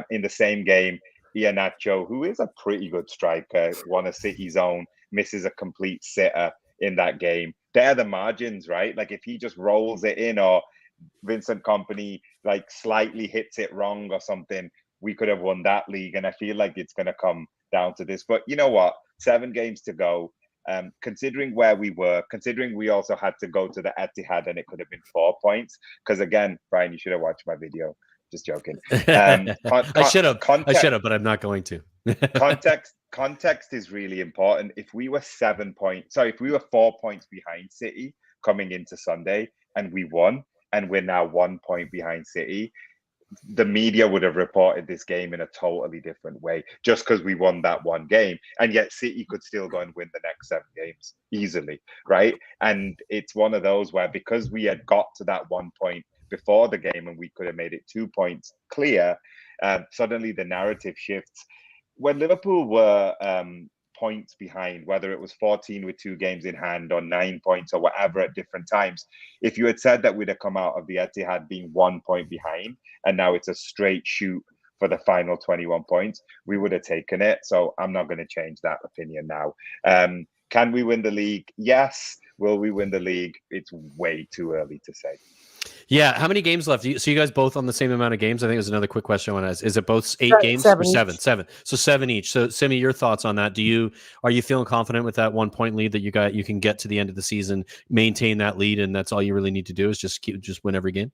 In the same game, Iheanacho, who is a pretty good striker, won a City's own, misses a complete sitter in that game. They're the margins, right? Like if he just rolls it in, or Vincent Kompany like slightly hits it wrong or something, we could have won that league. And I feel like it's going to come down to this. But you know what? 7 games to go. Considering where we were, considering we also had to go to the Etihad and it could have been 4 points. Because again, Brian, you should have watched my video. Just joking. I should have, but I'm not going to. Context is really important. If we were 4 points behind City coming into Sunday and we won, and we're now 1 point behind City, the media would have reported this game in a totally different way, just because we won that one game. And yet City could still go and win the next 7 games easily, right? And it's one of those where, because we had got to that 1 point before the game and we could have made it 2 points clear, suddenly the narrative shifts. When Liverpool were points behind, whether it was 14 with 2 games in hand or 9 points or whatever at different times, if you had said that we'd have come out of the Etihad being 1 point behind and now it's a straight shoot for the final 21 points, we would have taken it. So I'm not going to change that opinion now. Can we win the league? Yes. Will we win the league? It's way too early to say. Yeah. How many games left? So you guys both on the same amount of games? I think it was another quick question I want to ask. Is it both 8 games or 7? 7. So 7 each. So Simmy, your thoughts on that? Are you feeling confident with that 1 point lead that you can get to the end of the season, maintain that lead, and that's all you really need to do is just win every game?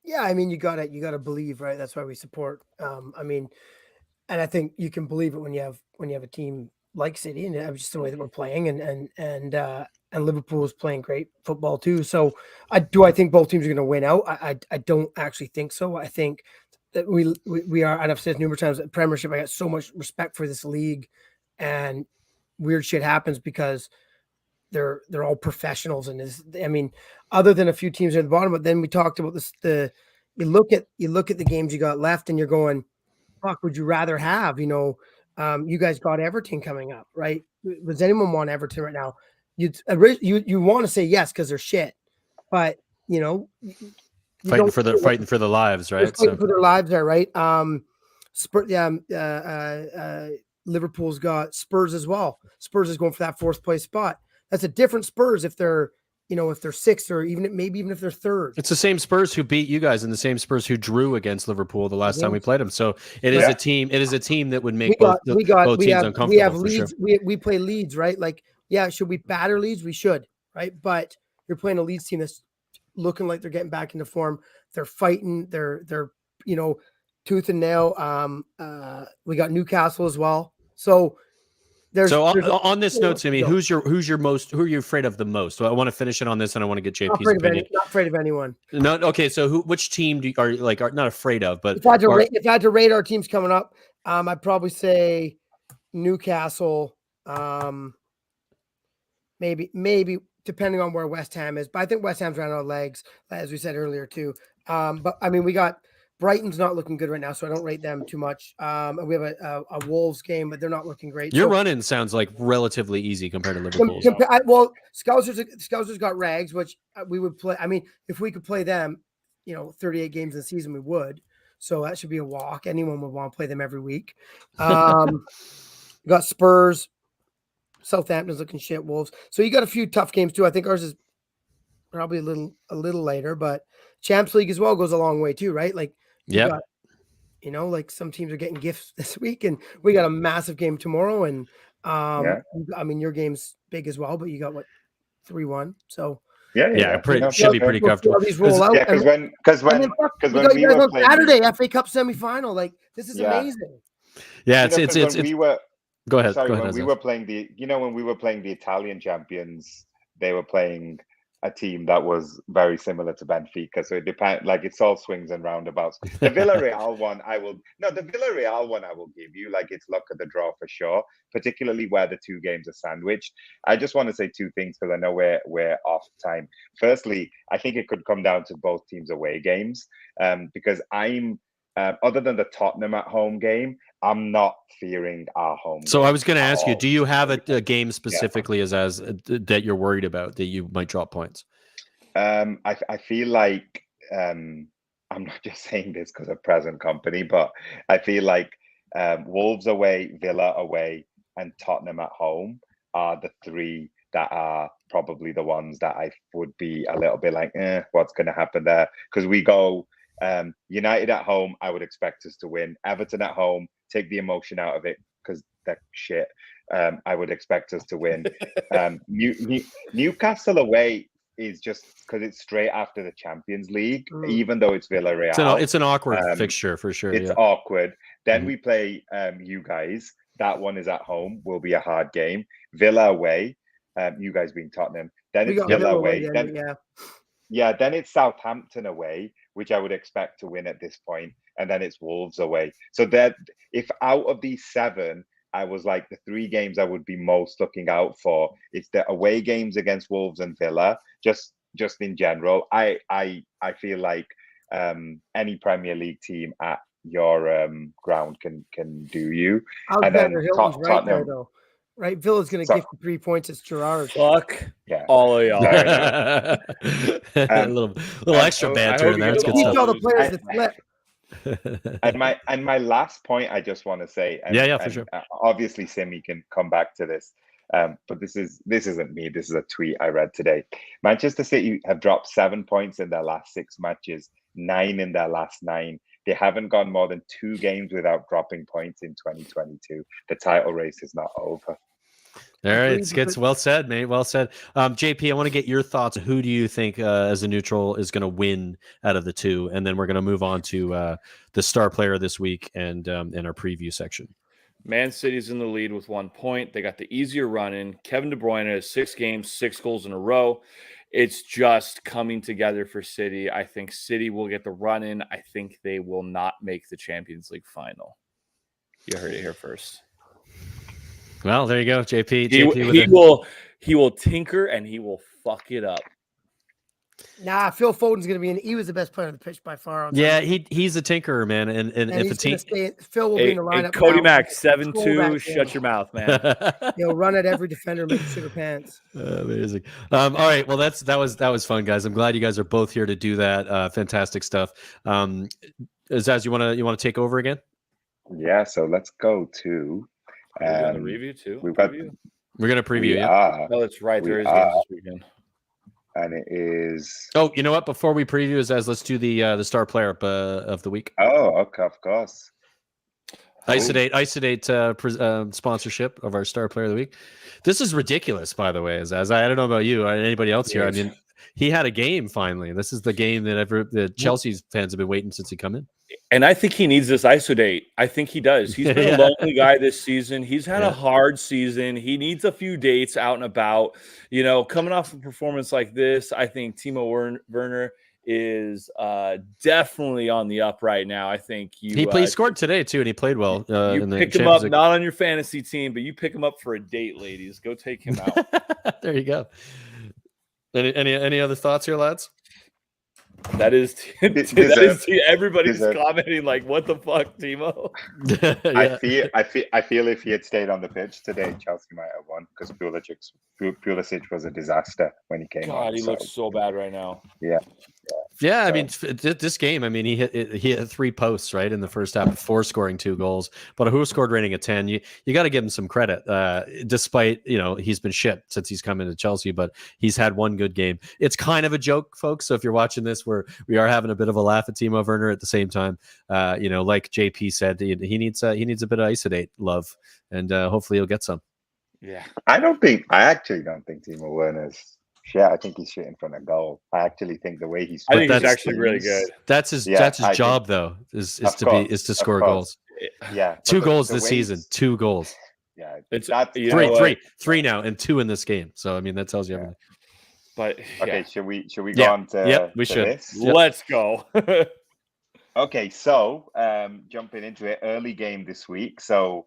Yeah, I mean, you gotta believe, right? That's why we support. And I think you can believe it when you have a team like City, and just the way that we're playing, and Liverpool is playing great football too. So I think both teams are going to win out. I don't actually think so. I think that we are, and I've said numerous times, at Premiership, I got so much respect for this league, and weird shit happens because they're all professionals. And other than a few teams at the bottom, but then we talked about this, you look at the games you got left and you're going, fuck, would you rather have, you guys got Everton coming up, right? Does anyone want Everton right now? You want to say yes because they're shit, but fighting for the lives, right? Fighting for their lives there, right? Liverpool's got Spurs as well. Spurs is going for that 4th place spot. That's a different Spurs if they're 6th or even if they're 3rd. It's the same Spurs who beat you guys and the same Spurs who drew against Liverpool the last time we played them. So it is a team. It is a team that would make both teams uncomfortable. We have Leeds. Sure. We play Leeds, right? like. Yeah, should we batter Leeds? We should, right? But you're playing a Leeds team that's looking like they're getting back into form. They're fighting. They're tooth and nail. We got Newcastle as well. So on this note, Simmy, who are you afraid of the most? So I want to finish it on this, and I want to get JP's opinion. Not afraid of anyone. No, okay. So which team are not afraid of? But if I had to rate our teams coming up, I'd probably say Newcastle. Maybe depending on where West Ham is, but I think West Ham's running out of legs, as we said earlier too. But we got Brighton's not looking good right now, so I don't rate them too much. We have a Wolves game, but they're not looking great. Your run-in sounds like relatively easy compared to Liverpool. Scousers got rags, which we would play. If we could play them, 38 games in the season, we would. So that should be a walk. Anyone would want to play them every week. We got Spurs. Southampton's looking shit. Wolves. So you got a few tough games too. I think ours is probably a little later, but Champions League as well goes a long way too, right? Like, yeah, like some teams are getting gifts this week, and we got a massive game tomorrow. And your game's big as well, but you got 3-1. So should be pretty comfortable. Because when we were on Saturday FA Cup semifinal, like this is amazing. Yeah, Go ahead. Sorry, Go ahead, when we Aizaz. were playing when we were playing the Italian champions, they were playing a team that was very similar to Benfica. So it depends. Like it's all swings and roundabouts. The Villarreal one, the Villarreal one I will give you. Like it's luck of the draw for sure. Particularly where the two games are sandwiched. I just want to say two things because I know we're off time. Firstly, I think it could come down to both teams' away games. Because I'm other than the Tottenham at home game, I'm not fearing our home. So I was going to ask you, all. do you have a game specifically as that you're worried about that you might drop points? I feel like I'm not just saying this because of present company, but I feel like Wolves away, Villa away, and Tottenham at home are the three that are probably the ones that I would be a little bit like, what's going to happen there? Because we go United at home, I would expect us to win. Everton at home, take the emotion out of it because they're shit. I would expect us to win. Newcastle away is just because it's straight after the Champions League, even though it's Villarreal. It's an awkward fixture for sure. It's awkward. Then we play you guys. That one is at home. Will be a hard game. Villa away. You guys being Tottenham. Then it's Villa away. Then it's Southampton away, which I would expect to win at this point, and then it's Wolves away. So that if out of these 7, I was like the 3 games I would be most looking out for. It's the away games against Wolves and Villa. Just in general, I feel like any Premier League team at your ground can do you. Alexander Hilton's right there though. Right, Villa's going to give 3 points. It's Gerrard. Fuck all of y'all. A little extra banter in there. It's good Teach stuff. all the players to flip. and my last point, I just want to say, for sure. Obviously, Simmy can come back to this, but this isn't me. This is a tweet I read today. Manchester City have dropped 7 points in their last 6 matches, 9 in their last 9. They haven't gone more than 2 games without dropping points in 2022. The title race is not over. All right, it's well said, mate. Well said. JP, I want to get your thoughts. Who do you think, as a neutral, is going to win out of the 2? And then we're going to move on to the star player this week and in our preview section. Man City's in the lead with 1 point. They got the easier run in. Kevin De Bruyne has 6 games, 6 goals in a row. It's just coming together for City. I think City will get the run in. I think they will not make the Champions League final. You heard it here first. Well, there you go, JP. He will tinker and he will fuck it up. Nah, Phil Foden's going to be in. He was the best player on the pitch by far. Yeah, he's a tinkerer, man. And if a team, Phil will be in the lineup. Cody Mack, 7-2. Shut your mouth, man. He'll run at every defender, make sugar pants. Amazing. All right, well that was fun, guys. I'm glad you guys are both here to do that. Fantastic stuff. Aizaz, you want to take over again? Yeah. So let's go to. The review too. We're gonna preview. Oh, that's right. There is games this weekend. And it is. Oh, you know what? Before we preview, let's do the star player of the week. Oh, okay, of course. Isolate sponsorship of our star player of the week. This is ridiculous, by the way. As I don't know about you or anybody else here. I mean, he had a game finally. This is the game that Chelsea's fans have been waiting since he come in. And I think he needs this ISO date. I think he does. He's been a lonely guy this season. He's had a hard season. He needs a few dates out and about. You know, coming off a performance like this, I think Timo Werner is definitely on the up right now. I think he scored today too, and he played well. You pick him up, not on your fantasy team, but you pick him up for a date, ladies. Go take him out. There you go. Any other thoughts here, lads? That is everybody's commenting like, "What the fuck, Timo?" I feel if he had stayed on the pitch today, Chelsea might have won because Pulisic was a disaster when he came on. God, he looks so bad right now. Yeah. I mean, this game, I mean, he hit 3 posts right in the first half before scoring 2 goals. But a scored rating of 10. You got to give him some credit, despite he's been shit since he's come into Chelsea. But he's had 1 good game. It's kind of a joke, folks. So if you're watching this, we are having a bit of a laugh at Timo Werner at the same time. Like JP said, he needs a bit of Isolate love, and hopefully he'll get some. Yeah, I actually don't think Timo Werner's shit. I think he's shit in front of goal. I actually think the way he's. I think he's actually really good. That's his job, though, is to score goals. Yeah, 2 goals this season. 2 goals. Yeah, It's That's three now, and 2 in this game. So I mean, that tells you everything. But okay. Should we go on to we should. this? Let's go. Okay, so jumping into it, early game this week. So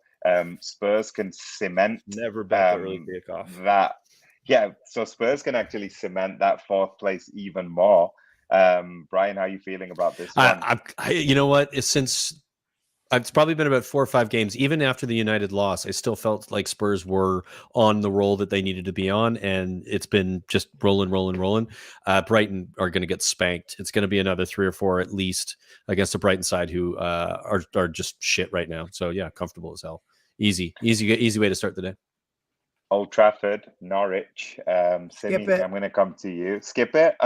Spurs can cement Never bet the early kickoff. that. Yeah, so Spurs can actually cement that 4th place even more. Brian, how are you feeling about this one? You know what? It's probably been about 4 or 5 games. Even after the United loss, I still felt like Spurs were on the roll that they needed to be on, and it's been just rolling. Brighton are going to get spanked. It's going to be another 3 or 4 at least against the Brighton side, who are just shit right now. So yeah, comfortable as hell. Easy way to start the day. Old Trafford, Norwich. Simmy, I'm going to come to you. Skip it.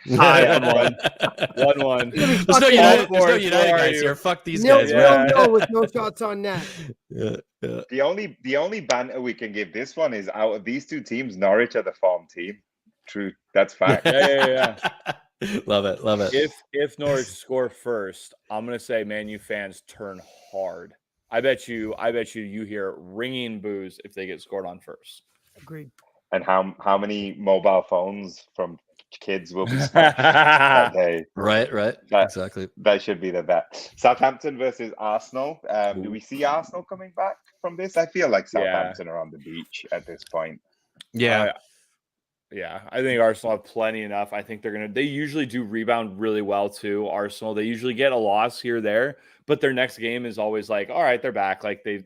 1-1. There's no United guys here. Fuck these guys. No, with no shots on net. Yeah. The only banter we can give this one is out of these 2 teams, Norwich are the form team. True, that's fact. Yeah. Love it. If Norwich score first, I'm going to say Man U fans turn hard. I bet you hear ringing boos if they get scored on first. Agreed. And how many mobile phones from kids will be smashed that day? Right. Exactly. That should be the bet. Southampton versus Arsenal. Do we see Arsenal coming back from this? I feel like Southampton are on the beach at this point. Yeah. Yeah, I think Arsenal have plenty enough. I think they usually do rebound really well too. Arsenal, they usually get a loss here or there, but their next game is always like, all right, they're back. Like they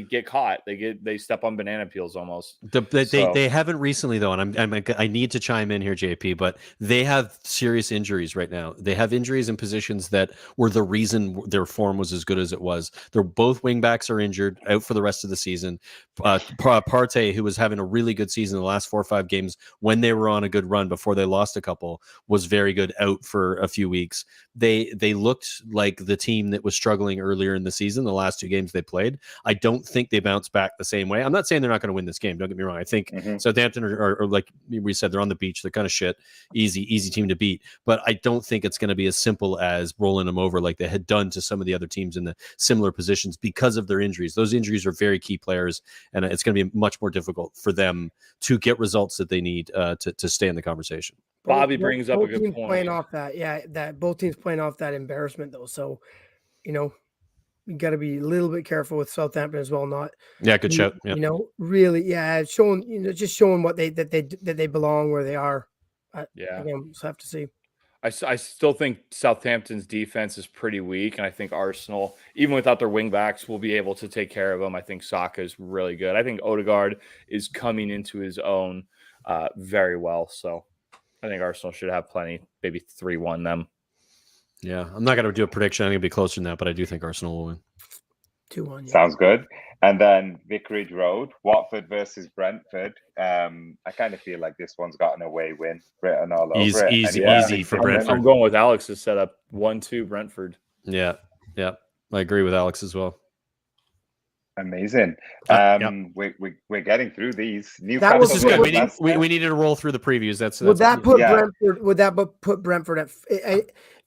get caught. They step on banana peels almost. They haven't recently though, and I need to chime in here, JP. But they have serious injuries right now. They have injuries in positions that were the reason their form was as good as it was. They're both wingbacks are injured, out for the rest of the season. Partey, who was having a really good season in the last 4 or 5 games when they were on a good run before they lost a couple, was very good, out for a few weeks. They looked like the team that was struggling earlier in the season. The last 2 games they played, I don't think they bounce back the same way. I'm not saying they're not going to win this game. Don't get me wrong. I think Southampton are like we said, they're on the beach. They're kind of shit. Easy team to beat. But I don't think it's going to be as simple as rolling them over like they had done to some of the other teams in the similar positions because of their injuries. Those injuries are very key players, and it's going to be much more difficult for them to get results that they need to stay in the conversation. Bobby brings up a good point. Playing off that, both teams playing off that embarrassment though. So, you got to be a little bit careful with Southampton as well. Good shout. Yeah. Really, showing, just showing what they belong where they are. Again, we'll have to see. I still think Southampton's defense is pretty weak, and I think Arsenal, even without their wingbacks, will be able to take care of them. I think Saka is really good. I think Odegaard is coming into his own very well. So I think Arsenal should have plenty, maybe 3-1 them. Yeah, I'm not going to do a prediction. I'm going to be closer than that, but I do think Arsenal will win. 2-1. Yeah. Sounds good. And then Vicarage Road, Watford versus Brentford. I kind of feel like this one's got an away win written all over it. Easy for Brentford. I'm going with Alex's setup, 1-2 Brentford. Yeah, I agree with Alex as well. Amazing. We're getting through these. That was good. We needed to roll through the previews. Would that put Brentford at?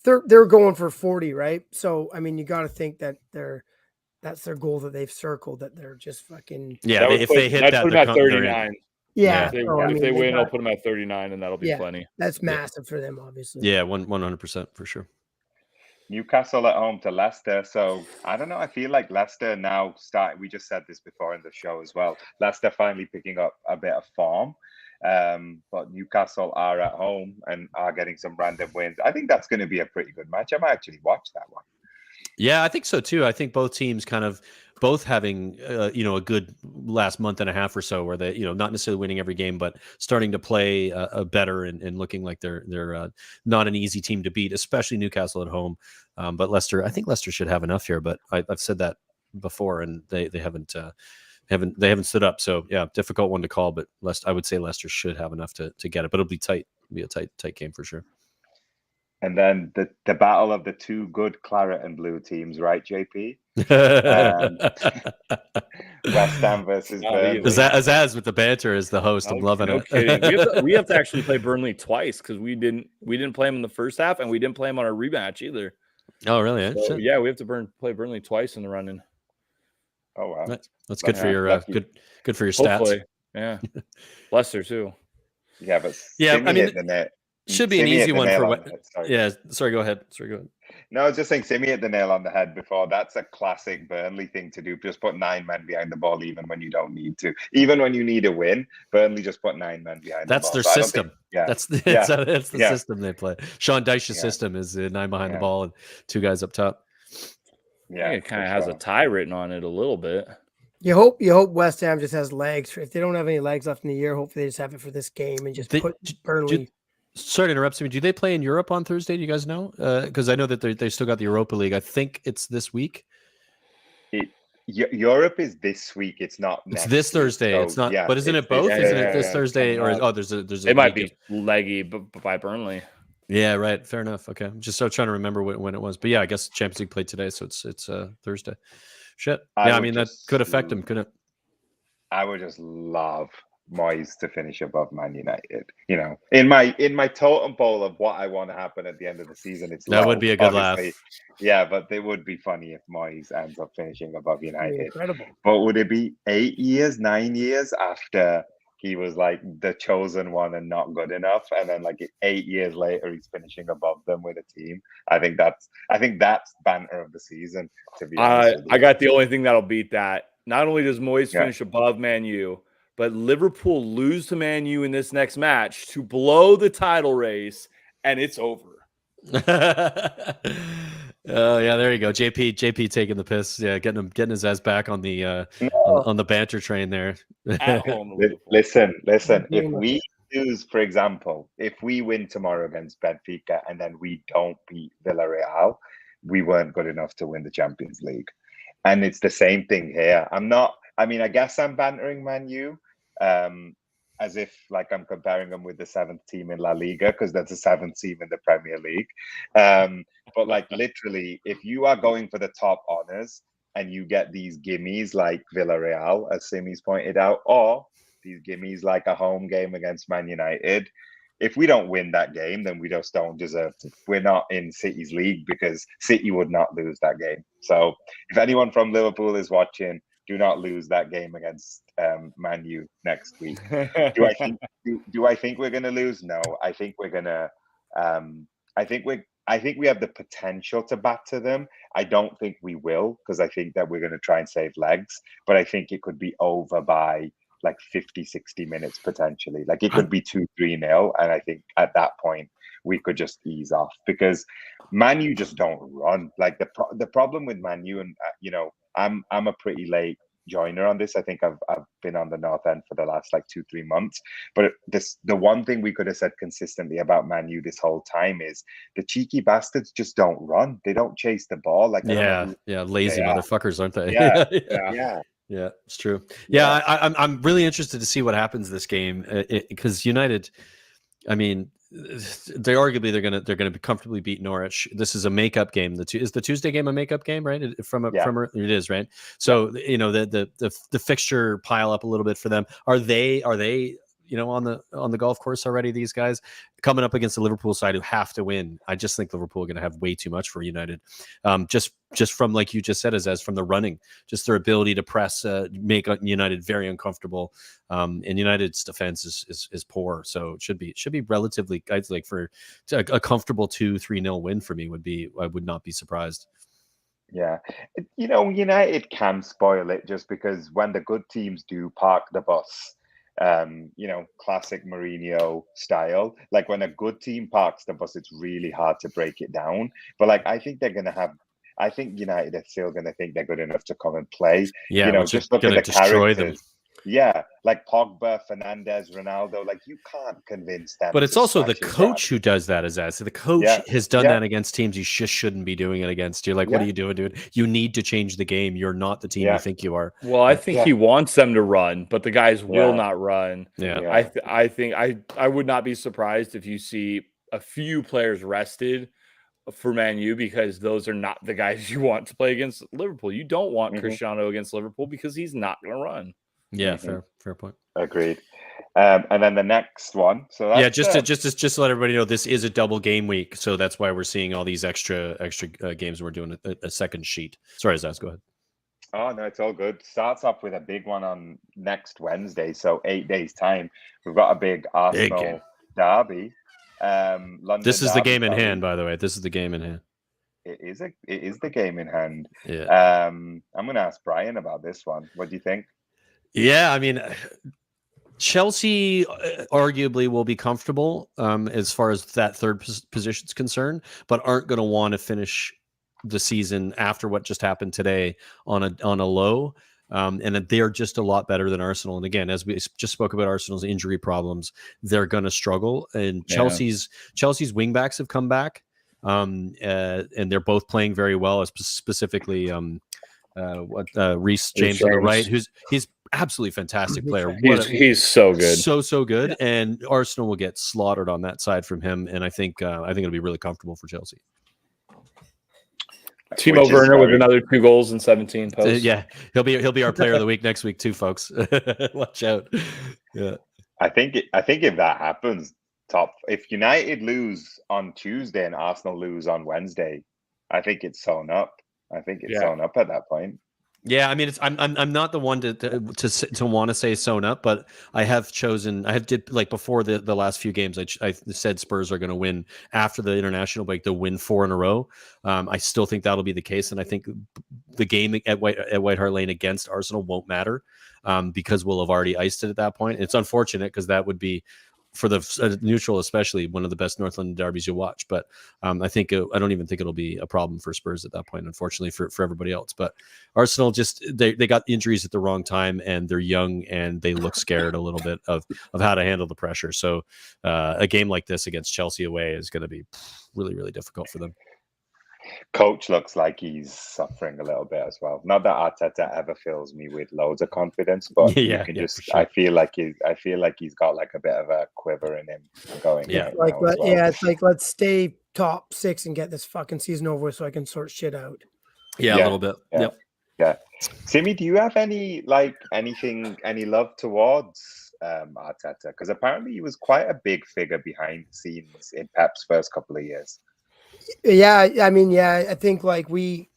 They're going for 40, right? So I mean, you got to think that that's their goal that they've circled. That they're just fucking. Yeah, if they hit that, they're at 39. Yeah, if they win, I'll put them at 39, and that'll be plenty. That's massive for them, obviously. Yeah, 100% for sure. Newcastle at home to Leicester. So I don't know. I feel like Leicester now we just said this before in the show as well. Leicester finally picking up a bit of form. But Newcastle are at home and are getting some random wins. I think that's going to be a pretty good match. I might actually watch that one. Yeah, I think so too. I think both teams both having a good last month and a half or so, where they not necessarily winning every game, but starting to play better and looking like they're not an easy team to beat, especially Newcastle at home. But Leicester, I think Leicester should have enough here. But I've said that before, and they haven't stood up. So yeah, difficult one to call. But I would say Leicester should have enough to get it. But it'll be tight. It'll be a tight game for sure. And then the battle of the 2 good claret and blue teams, right, JP? West Ham versus Burnley. Aizaz with the banter as the host. I'm loving it. Kidding. We have to actually play Burnley twice because we didn't play them in the first half, and we didn't play them on our rematch either. Oh, really? So, yeah, we have to play Burnley twice in the run-in. Oh wow, That's good for your good for your stats. Hopefully, yeah. Leicester too. Yeah, but Yeah, Simmy I mean, hit the net. should be an Simmy hit easy the one nail for on what? the head. Sorry. Yeah, sorry. Go ahead. No, I was just saying Simmy hit the nail on the head before. That's a classic Burnley thing to do. Just put 9 men behind the ball, even when you don't need to. Even when you need a win, Burnley just put 9 men behind the That's ball. their So I don't system. think- That's the Yeah. system they play. Sean Dyche's Yeah. system is 9 behind the Yeah. ball and 2 guys up top. I Yeah, think it kind for of has sure. a tie written on it a little bit. You hope West Ham just has legs. If they don't have any legs left in the year, hopefully they just have it for this game and just put Burnley. Sorry to interrupt, Simmy. Do they play in Europe on Thursday? Do you guys know? Because I know that they still got the Europa League. I think it's this week. Europe is this week. It's not. It's this Thursday. So, it's not. yeah, but isn't it's it both? this- Isn't yeah, it this yeah, Thursday coming or up. there's a It might week be leggy by Burnley. Yeah, right. Fair enough. Okay, I'm just so trying to remember when it was. But yeah, I guess Champions League played today, so it's Thursday. Shit. Yeah, I mean that could affect him, couldn't it? I would just love Moyes to finish above Man United. You know, in my totem pole of what I want to happen at the end of the season, it's That low, would be a good obviously. laugh. Yeah, but it would be funny if Moyes ends up finishing above United. Incredible. But would it be 8 years, 9 years after he was like the chosen one and not good enough, and then like 8 years later he's finishing above them with a team? I think that's banter of the season. To be honest, with you. I got the only thing that'll beat that. Not only does Moyes finish above Man U, but Liverpool lose to Man U in this next match to blow the title race, and it's over. Oh yeah, there you go. JP taking the piss. Yeah, getting his ass back on the on the banter train there. At home, Listen. If we lose, for example, if we win tomorrow against Benfica and then we don't beat Villarreal, we weren't good enough to win the Champions League. And it's the same thing here. I guess I'm bantering Man U, as if like I'm comparing them with the 7th team in La Liga, because that's the 7th team in the Premier League. But like literally, if you are going for the top honors and you get these gimmies like Villarreal, as Simmy's pointed out, or these gimmies like a home game against Man United, if we don't win that game, then we just don't deserve to. We're not in City's league because City would not lose that game. So if anyone from Liverpool is watching, do not lose that game against Man U next week. Do I think we're going to lose? No, I think we're going to. I think we have the potential to batter them. I don't think we will, because I think that we're going to try and save legs. But I think it could be over by like 50, 60 minutes potentially. Like it could be 2-3-0. And I think at that point we could just ease off, because Man U just don't run. Like the problem with Man U, and I'm a pretty late joiner on this. I think I've been on the North End for the last like 2-3 months. But the one thing we could have said consistently about Man U this whole time is the cheeky bastards just don't run. They don't chase the ball. Like lazy motherfuckers, aren't they? Yeah, it's true. Yeah, I'm really interested to see what happens this game, because United, I mean, they're gonna be comfortably beat Norwich. This is a makeup game. Is the Tuesday game a makeup game, right? It is, right? So the fixture pile up a little bit for them. Are they on the golf course already? These guys coming up against the Liverpool side who have to win. I just think Liverpool are going to have way too much for United. Just from, like you just said, as from the running, just their ability to press, make United very uncomfortable. And United's defense is poor, so it should be relatively, I'd like, for a comfortable 2-3-0 win for me I would not be surprised. Yeah, United can spoil it just because when the good teams do park the bus, classic Mourinho style. Like when a good team parks the bus, it's really hard to break it down. But like, I think United are still going to think they're good enough to come and play. Yeah, just look at the characters. Them. Yeah, like Pogba, Fernandes, Ronaldo. Like you can't convince them. But it's also the coach who does that. So the coach has done that against teams you just shouldn't be doing it against. You're like, what are you doing, dude? You need to change the game. You're not the team you think you are. Well, I think he wants them to run, but the guys will not run. Yeah, I think I would not be surprised if you see a few players rested for Man U, because those are not the guys you want to play against Liverpool. You don't want Cristiano against Liverpool because he's not going to run. Yeah, fair point. Agreed. And then the next one. So that's, just to let everybody know, this is a double game week, so that's why we're seeing all these extra games. We're doing a second sheet. Sorry, Aizaz, go ahead. Oh no, it's all good. Starts off with a big one on next Wednesday, so 8 days time. We've got a big Arsenal game. derby. London This is the derby, game in sorry. hand, by the way. This is the game in hand. It is the game in hand. Yeah. I'm going to ask Brian about this one. What do you think? Yeah, I mean, Chelsea arguably will be comfortable as far as that third position is concerned, but aren't going to want to finish the season after what just happened today on a low. And they're just a lot better than Arsenal. And again, as we just spoke about Arsenal's injury problems, they're going to struggle. And Chelsea's wingbacks have come back, and they're both playing very well. Specifically, Reece James on the right, he's absolutely fantastic player. He's so good, so good. Yeah. And Arsenal will get slaughtered on that side from him. And I think it'll be really comfortable for Chelsea. Timo Werner with another 2 goals and 17 posts. Yeah, he'll be our player of the week next week too, folks. Watch out. Yeah, I think if that happens, if United lose on Tuesday and Arsenal lose on Wednesday, I think it's sewn up. I think it's sewn up at that point. Yeah, I mean, I'm not the one to want to say sewn up, but I have did like before the last few games. I said Spurs are going to win after the international break. They'll win 4 in a row. I still think that'll be the case, and I think the game at White Hart Lane against Arsenal won't matter because we'll have already iced it at that point. It's unfortunate because that would be, for the neutral especially, one of the best North London derbies you watch. But I don't even think it'll be a problem for Spurs at that point, unfortunately for everybody else. But Arsenal they got injuries at the wrong time, and they're young and they look scared a little bit of how to handle the pressure. So a game like this against Chelsea away is going to be really, really difficult for them. Coach looks like he's suffering a little bit as well. Not that Arteta ever fills me with loads of confidence, but sure. I feel like he's got like a bit of a quiver in him going. Yeah, it's like let's stay top 6 and get this fucking season over with so I can sort shit out. Yeah, a little bit. Yeah. Yep. Yeah. Simmy, do you have any love towards Arteta? Because apparently he was quite a big figure behind the scenes in Pep's first couple of years. Yeah, I mean, I think like we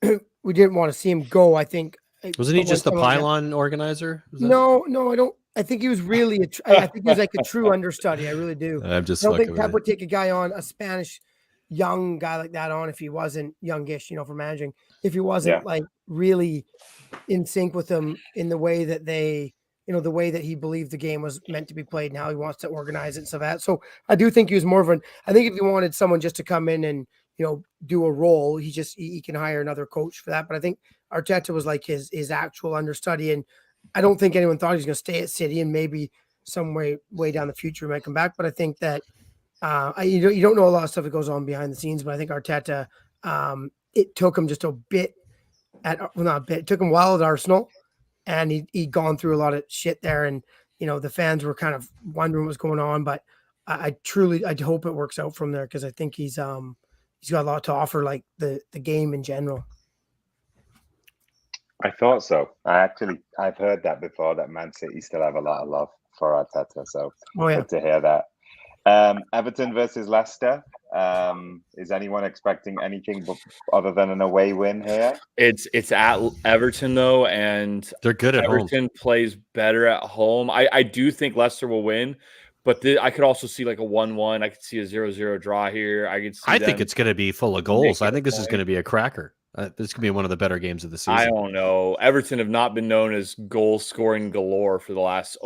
didn't want to see him go. I think wasn't he just the pylon organizer? No, I don't. I think he was really. I think he was like a true understudy. I really do. I don't think Pep would take a Spanish young guy like that on if he wasn't youngish, for managing. If he wasn't like really in sync with them in the way that the way that he believed the game was meant to be played and how he wants to organize it and stuff like that. So I do think he was more of I think if you wanted someone just to come in and, do a role, he can hire another coach for that. But I think Arteta was like his actual understudy. And I don't think anyone thought he was going to stay at City, and maybe some way down the future he might come back. But I think that you don't know a lot of stuff that goes on behind the scenes, but I think Arteta, it took him just a bit it took him a while at Arsenal. And he'd gone through a lot of shit there, and the fans were kind of wondering what's going on. But I hope it works out from there, because I think he's got a lot to offer, like the game in general. I thought so. I've heard that before, that Man City still have a lot of love for Arteta. So good to hear that. Everton versus Leicester. Is anyone expecting anything other than an away win here? It's at Everton though, and they're good at home. Everton plays better at home. I do think Leicester will win, but I could also see like a 1-1. I could see a 0-0 draw here. I think it's going to be full of goals. I think this is going to be a cracker. This could be one of the better games of the season. I don't know. Everton have not been known as goal scoring galore for the last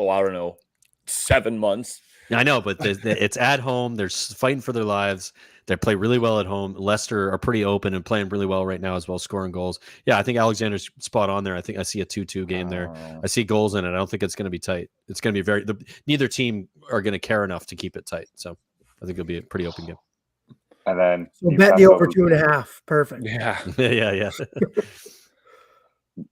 7 months. I know, but it's at home. They're fighting for their lives. They play really well at home. Leicester are pretty open and playing really well right now as well, scoring goals. Yeah, I think Alexander's spot on there. I think I see a 2-2 game there. I see goals in it. I don't think it's going to be tight. It's going to be neither team are going to care enough to keep it tight. So I think it'll be a pretty open game. And then bet the over 2.5. Perfect. Yeah. Yeah.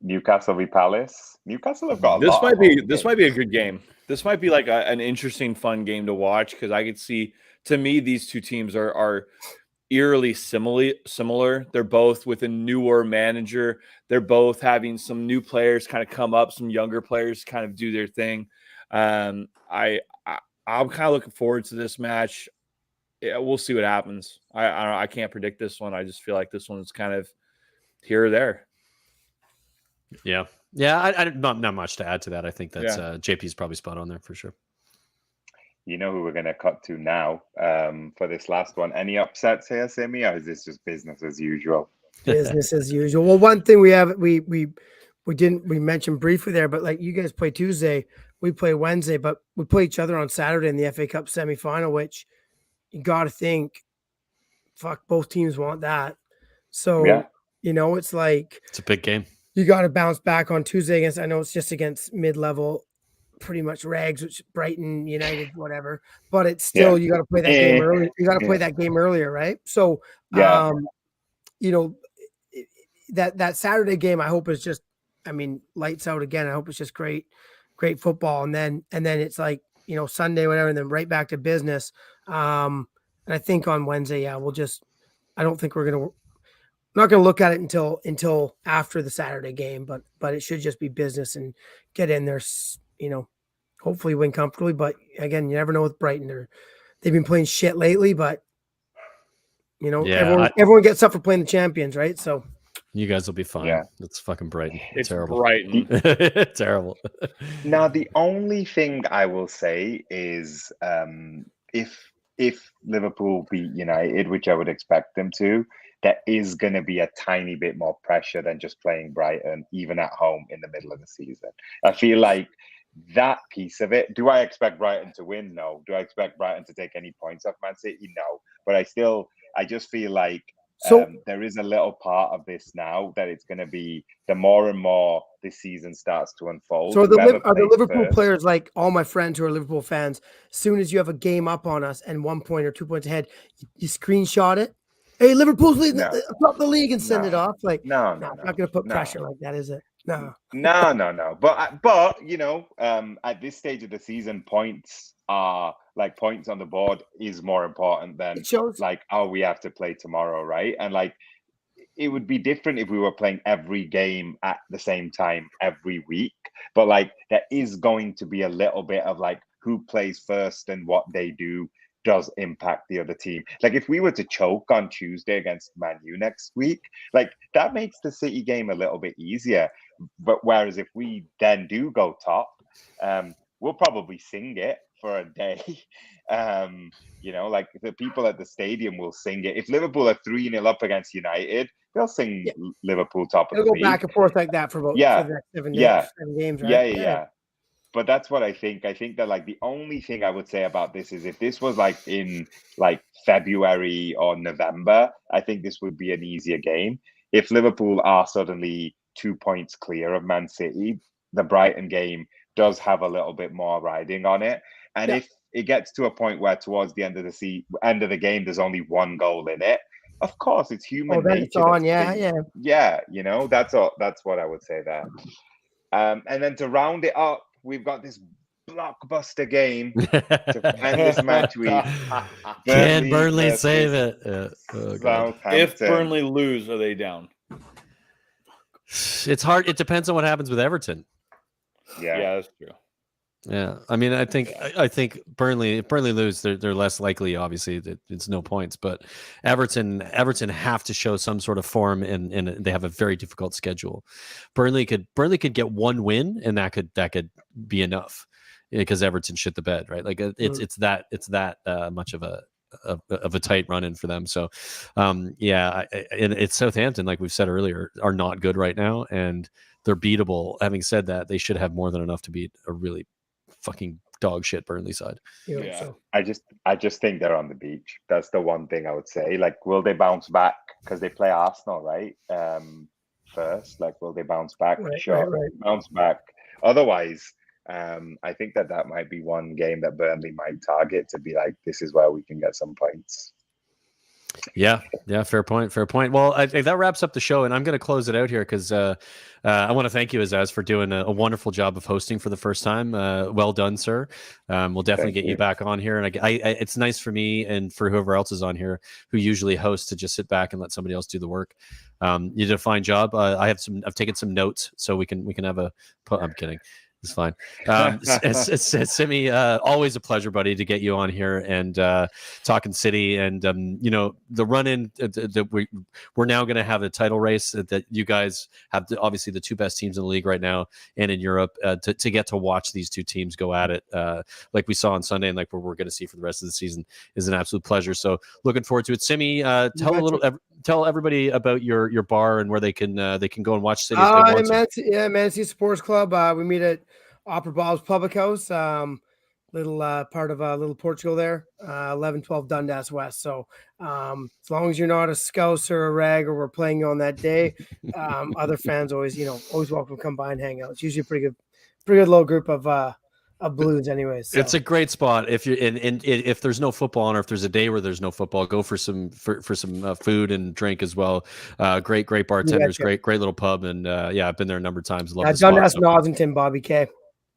Newcastle v Palace. Newcastle have got this might be a good game. This might be like an interesting, fun game to watch, because I could see, to me, these two teams are eerily similar. They're both with a newer manager. They're both having some new players kind of come up, some younger players kind of do their thing. I'm kind of looking forward to this match. Yeah, we'll see what happens. I can't predict this one. I just feel like this one's kind of here or there. Yeah. Not much to add to that. I think that's JP's probably spot on there for sure. You know who we're going to cut to now for this last one. Any upsets here, Simmy, or is this just business as usual? Business as usual. Well, one thing we mentioned briefly there, but like you guys play Tuesday, we play Wednesday, but we play each other on Saturday in the FA Cup semifinal, which you got to think, fuck, both teams want that. So, it's like it's a big game. You got to bounce back on Tuesday against, I know it's just against mid-level, pretty much rags, which Brighton, United, whatever, but it's still, you got to play that game early. You got to play that game earlier, right? So, that Saturday game, I hope is just, lights out again. I hope it's just great football. And then it's like, Sunday, whatever, and then right back to business. And I think on Wednesday, I don't think I'm not going to look at it until after the Saturday game, but it should just be business and get in there, hopefully win comfortably. But again, you never know with Brighton. They've been playing shit lately, but everyone gets up for playing the champions, right? So you guys will be fine. Yeah. It's fucking Brighton. It's terrible. Brighton. Terrible. Now, the only thing I will say is if Liverpool beat United, which I would expect them to, there is going to be a tiny bit more pressure than just playing Brighton, even at home in the middle of the season. I feel like that piece of it. Do I expect Brighton to win? No. Do I expect Brighton to take any points off Man City? No. But I just feel like there is a little part of this now that it's going to be the more and more this season starts to unfold. So are the Liverpool players, like all my friends who are Liverpool fans, as soon as you have a game up on us and 1 point or 2 points ahead, you screenshot it? Hey, Liverpool's leading top the league and send it off. Like, no, I'm not going to put pressure like that, is it? No. But at this stage of the season, points on the board is more important than we have to play tomorrow, right? And it would be different if we were playing every game at the same time every week. But there is going to be a little bit of who plays first and what they do does impact the other team. If we were to choke on Tuesday against Man U next week, that makes the City game a little bit easier. But whereas if we then do go top, we'll probably sing it for a day. The people at the stadium will sing it. If Liverpool are 3-0 up against United, they'll sing Liverpool top of the league. It'll go back and forth like that for about 7 games, right? Yeah. But that's what I think. I think that the only thing I would say about this is if this was in February or November, I think this would be an easier game. If Liverpool are suddenly 2 points clear of Man City, the Brighton game does have a little bit more riding on it. And if it gets to a point where towards the end of the game, there's only one goal in it, of course it's human nature. It's on, that's what I would say there. And then to round it up, we've got this blockbuster game to end this match week. Can Burnley save it? If Burnley lose, are they down? It's hard. It depends on what happens with Everton. Yeah, that's true. Yeah, I think Burnley, if Burnley lose, they're less likely. Obviously, it's no points. But Everton have to show some sort of form, and they have a very difficult schedule. Burnley could get one win, and that could be enough because Everton shit the bed, right? It's that much of a tight run in for them. So, and it's Southampton, like we've said earlier, are not good right now, and they're beatable. Having said that, they should have more than enough to beat a really fucking dog shit Burnley side. So. I just think they're on the beach. That's the one thing I would say. Will they bounce back? Because they play Arsenal, right? First, will they bounce back? Right. Bounce back. Otherwise, I think that might be one game that Burnley might target to be this is where we can get some points. Yeah, fair point. Well, I think that wraps up the show, and I'm going to close it out here because I want to thank you, Aizaz, for doing a wonderful job of hosting for the first time. Well done, sir. We'll definitely get you back on here, and it's nice for me and for whoever else is on here who usually hosts to just sit back and let somebody else do the work. You did a fine job. I've taken some notes so we can have a. I'm kidding. It's fine. Simmy, always a pleasure, buddy, to get you on here and talking City. And the run-in that we're now going to have a title race that you guys have. Obviously, the two best teams in the league right now and in Europe. To get to watch these two teams go at it, like we saw on Sunday, and like what we're going to see for the rest of the season, is an absolute pleasure. So looking forward to it. Simmy, tell everybody about your bar and where they can go and watch City. Man City Sports Club. We meet at Opera Bob's Public House, little part of Little Portugal there, 1112 Dundas West. So as long as you're not a Scouse or a Rag or we're playing you on that day, other fans always welcome to come by and hang out. It's usually a pretty good little group of Blues anyways. So. It's a great spot if you're if there's no football on, or if there's a day where there's no football, go for some food and drink as well. Great bartenders, great little pub, and I've been there a number of times. Love the spot. Dundas, Nossington, Bobby K.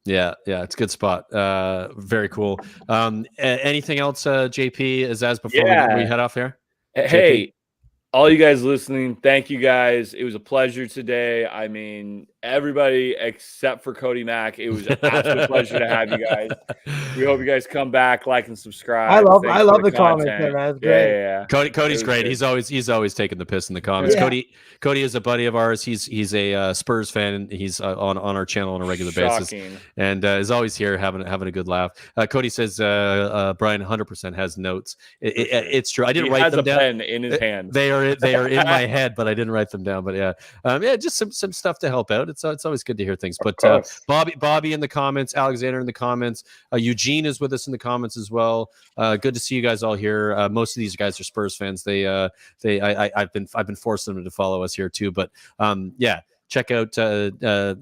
Yeah, it's a good spot. Very cool. Anything else, JP, Aizaz, before we head off here? Hey, JP? All you guys listening, thank you guys. It was a pleasure today. I mean, everybody except for Cody Mack. It was an absolute pleasure to have you guys. We hope you guys come back, like and subscribe. I love the comments, man. That's great. Yeah. Cody's great. Good. He's always taking the piss in the comments. Yeah. Cody is a buddy of ours. He's a Spurs fan. He's on our channel on a regular basis, and is always here having a good laugh. Cody says Brian 100% has notes. It's true. I didn't write them down. Pen in his hand. They are in my head, but I didn't write them down. But just some stuff to help out. It's always good to hear things. But Bobby in the comments, Alexander in the comments, Eugene is with us in the comments as well. Good to see you guys all here. Most of these guys are Spurs fans. I've been forcing them to follow us here too. But check out the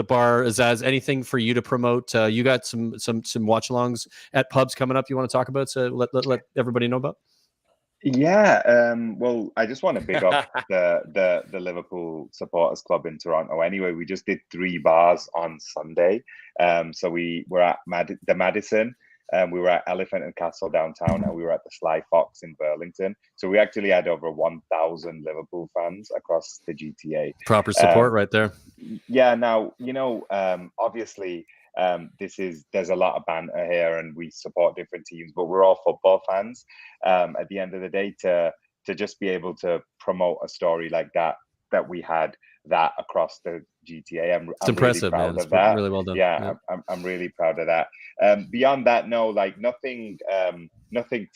bar. Aizaz, anything for you to promote? You got some watch-alongs at pubs coming up you want to talk about? So let everybody know about. Yeah, well, I just want to big up the Liverpool Supporters Club in Toronto. Anyway, we just did 3 bars on Sunday. So we were at the Madison, we were at Elephant and Castle downtown, and we were at the Sly Fox in Burlington. So we actually had over 1,000 Liverpool fans across the GTA. Proper support right there. Yeah, now, obviously, there's a lot of banter here, and we support different teams, but we're all football fans. At the end of the day, to just be able to promote a story like that we had that across the GTA, I'm impressive, really proud man. of that. Really well done. Yeah. I'm really proud of that. Beyond that, no, like nothing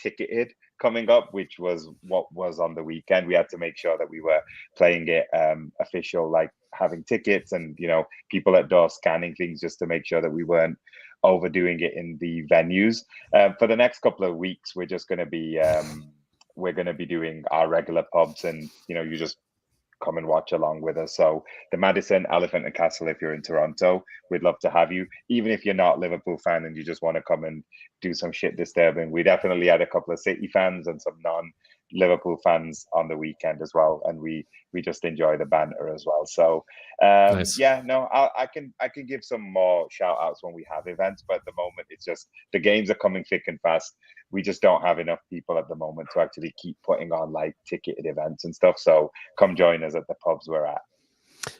ticketed coming up, which was what was on the weekend. We had to make sure that we were playing it official, like having tickets and people at door scanning things just to make sure that we weren't overdoing it in the venues. For the next couple of weeks, we're just going to be doing our regular pubs, and you just come and watch along with us. So the Madison, Elephant and Castle, if you're in Toronto, we'd love to have you. Even if you're not a Liverpool fan and you just want to come and do some shit disturbing, we definitely had a couple of City fans and some non-Liverpool fans on the weekend as well, and we just enjoy the banter as well. So nice. I can give some more shout outs when we have events, but at the moment it's just the games are coming thick and fast. We just don't have enough people at the moment to actually keep putting on like ticketed events and stuff. So come join us at the pubs we're at.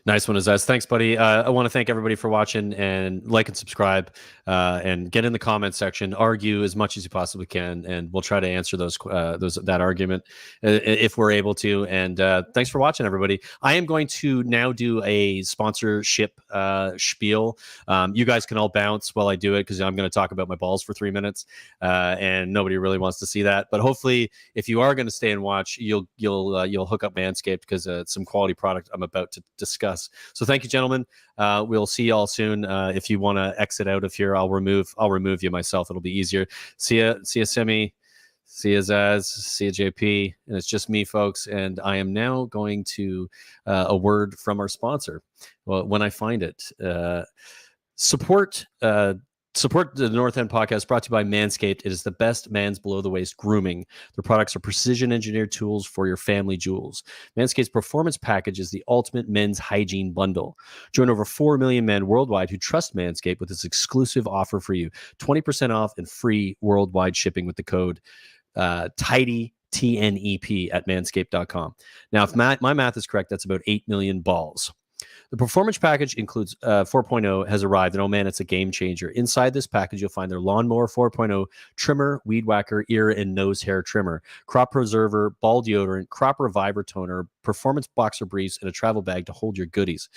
Nice one, Aizaz. Thanks, buddy. I want to thank everybody for watching, and like and subscribe, and get in the comment section. Argue as much as you possibly can, and we'll try to answer that argument if we're able to. And thanks for watching, everybody. I am going to now do a sponsorship spiel. You guys can all bounce while I do it, because I'm going to talk about my balls for 3 minutes, and nobody really wants to see that. But hopefully, if you are going to stay and watch, you'll hook up Manscaped, because it's some quality product I'm about to discuss. So thank you, gentlemen. We'll see you all soon. If you want to exit out of here, I'll remove you myself. It'll be easier. See ya, Simmy. See ya, Aizaz. See ya, JP. And it's just me, folks. And I am now going to a word from our sponsor. Well, when I find it, support the North End podcast, brought to you by Manscaped. It is the best man's below-the-waist grooming. Their products are precision-engineered tools for your family jewels. Manscaped's Performance Package is the ultimate men's hygiene bundle. Join over 4 million men worldwide who trust Manscaped with this exclusive offer for you. 20% off and free worldwide shipping with the code TIDY, TNEP, at manscaped.com. Now, if my math is correct, that's about 8 million balls. The performance package includes 4.0 has arrived, and oh man, it's a game changer. Inside this package, you'll find their Lawnmower 4.0 trimmer, weed whacker, ear and nose hair trimmer, crop preserver, ball deodorant, crop reviver toner, performance boxer briefs, and a travel bag to hold your goodies.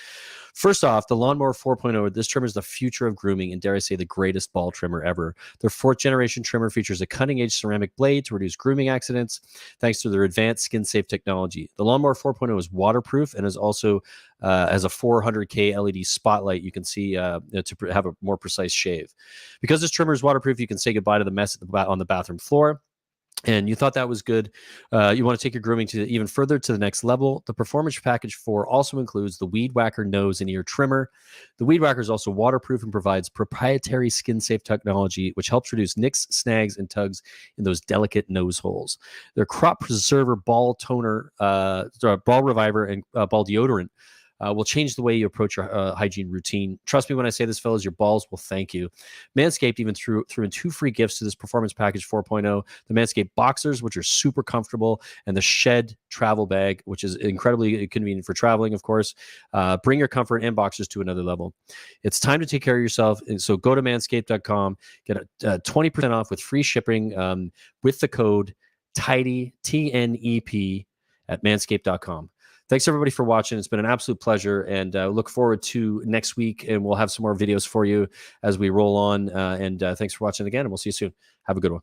First off, the Lawnmower 4.0, this trimmer is the future of grooming and, dare I say, the greatest ball trimmer ever. Their 4th generation trimmer features a cutting-edge ceramic blade to reduce grooming accidents thanks to their advanced skin-safe technology. The Lawnmower 4.0 is waterproof and is also has a 400K LED spotlight you can see to have a more precise shave. Because this trimmer is waterproof, you can say goodbye to the mess on the bathroom floor. And you thought that was good. You want to take your grooming to even further to the next level. The Performance Package 4 also includes the Weed Whacker nose and ear trimmer. The Weed Whacker is also waterproof and provides proprietary skin-safe technology, which helps reduce nicks, snags, and tugs in those delicate nose holes. Their Crop Preserver ball toner, ball reviver, and ball deodorant will change the way you approach your hygiene routine. Trust me when I say this, fellas, your balls will thank you. Manscaped even threw in 2 free gifts to this Performance Package 4.0, the Manscaped Boxers, which are super comfortable, and the Shed Travel Bag, which is incredibly convenient for traveling, of course. Bring your comfort and boxers to another level. It's time to take care of yourself, and so go to manscaped.com, get a 20% off with free shipping with the code TIDY, TNEP, at manscaped.com. Thanks everybody for watching. It's been an absolute pleasure, and look forward to next week, and we'll have some more videos for you as we roll on. And thanks for watching again, and we'll see you soon. Have a good one.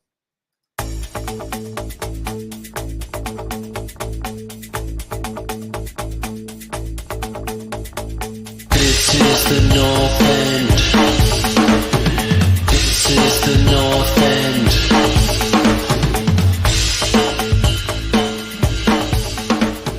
This is the North End.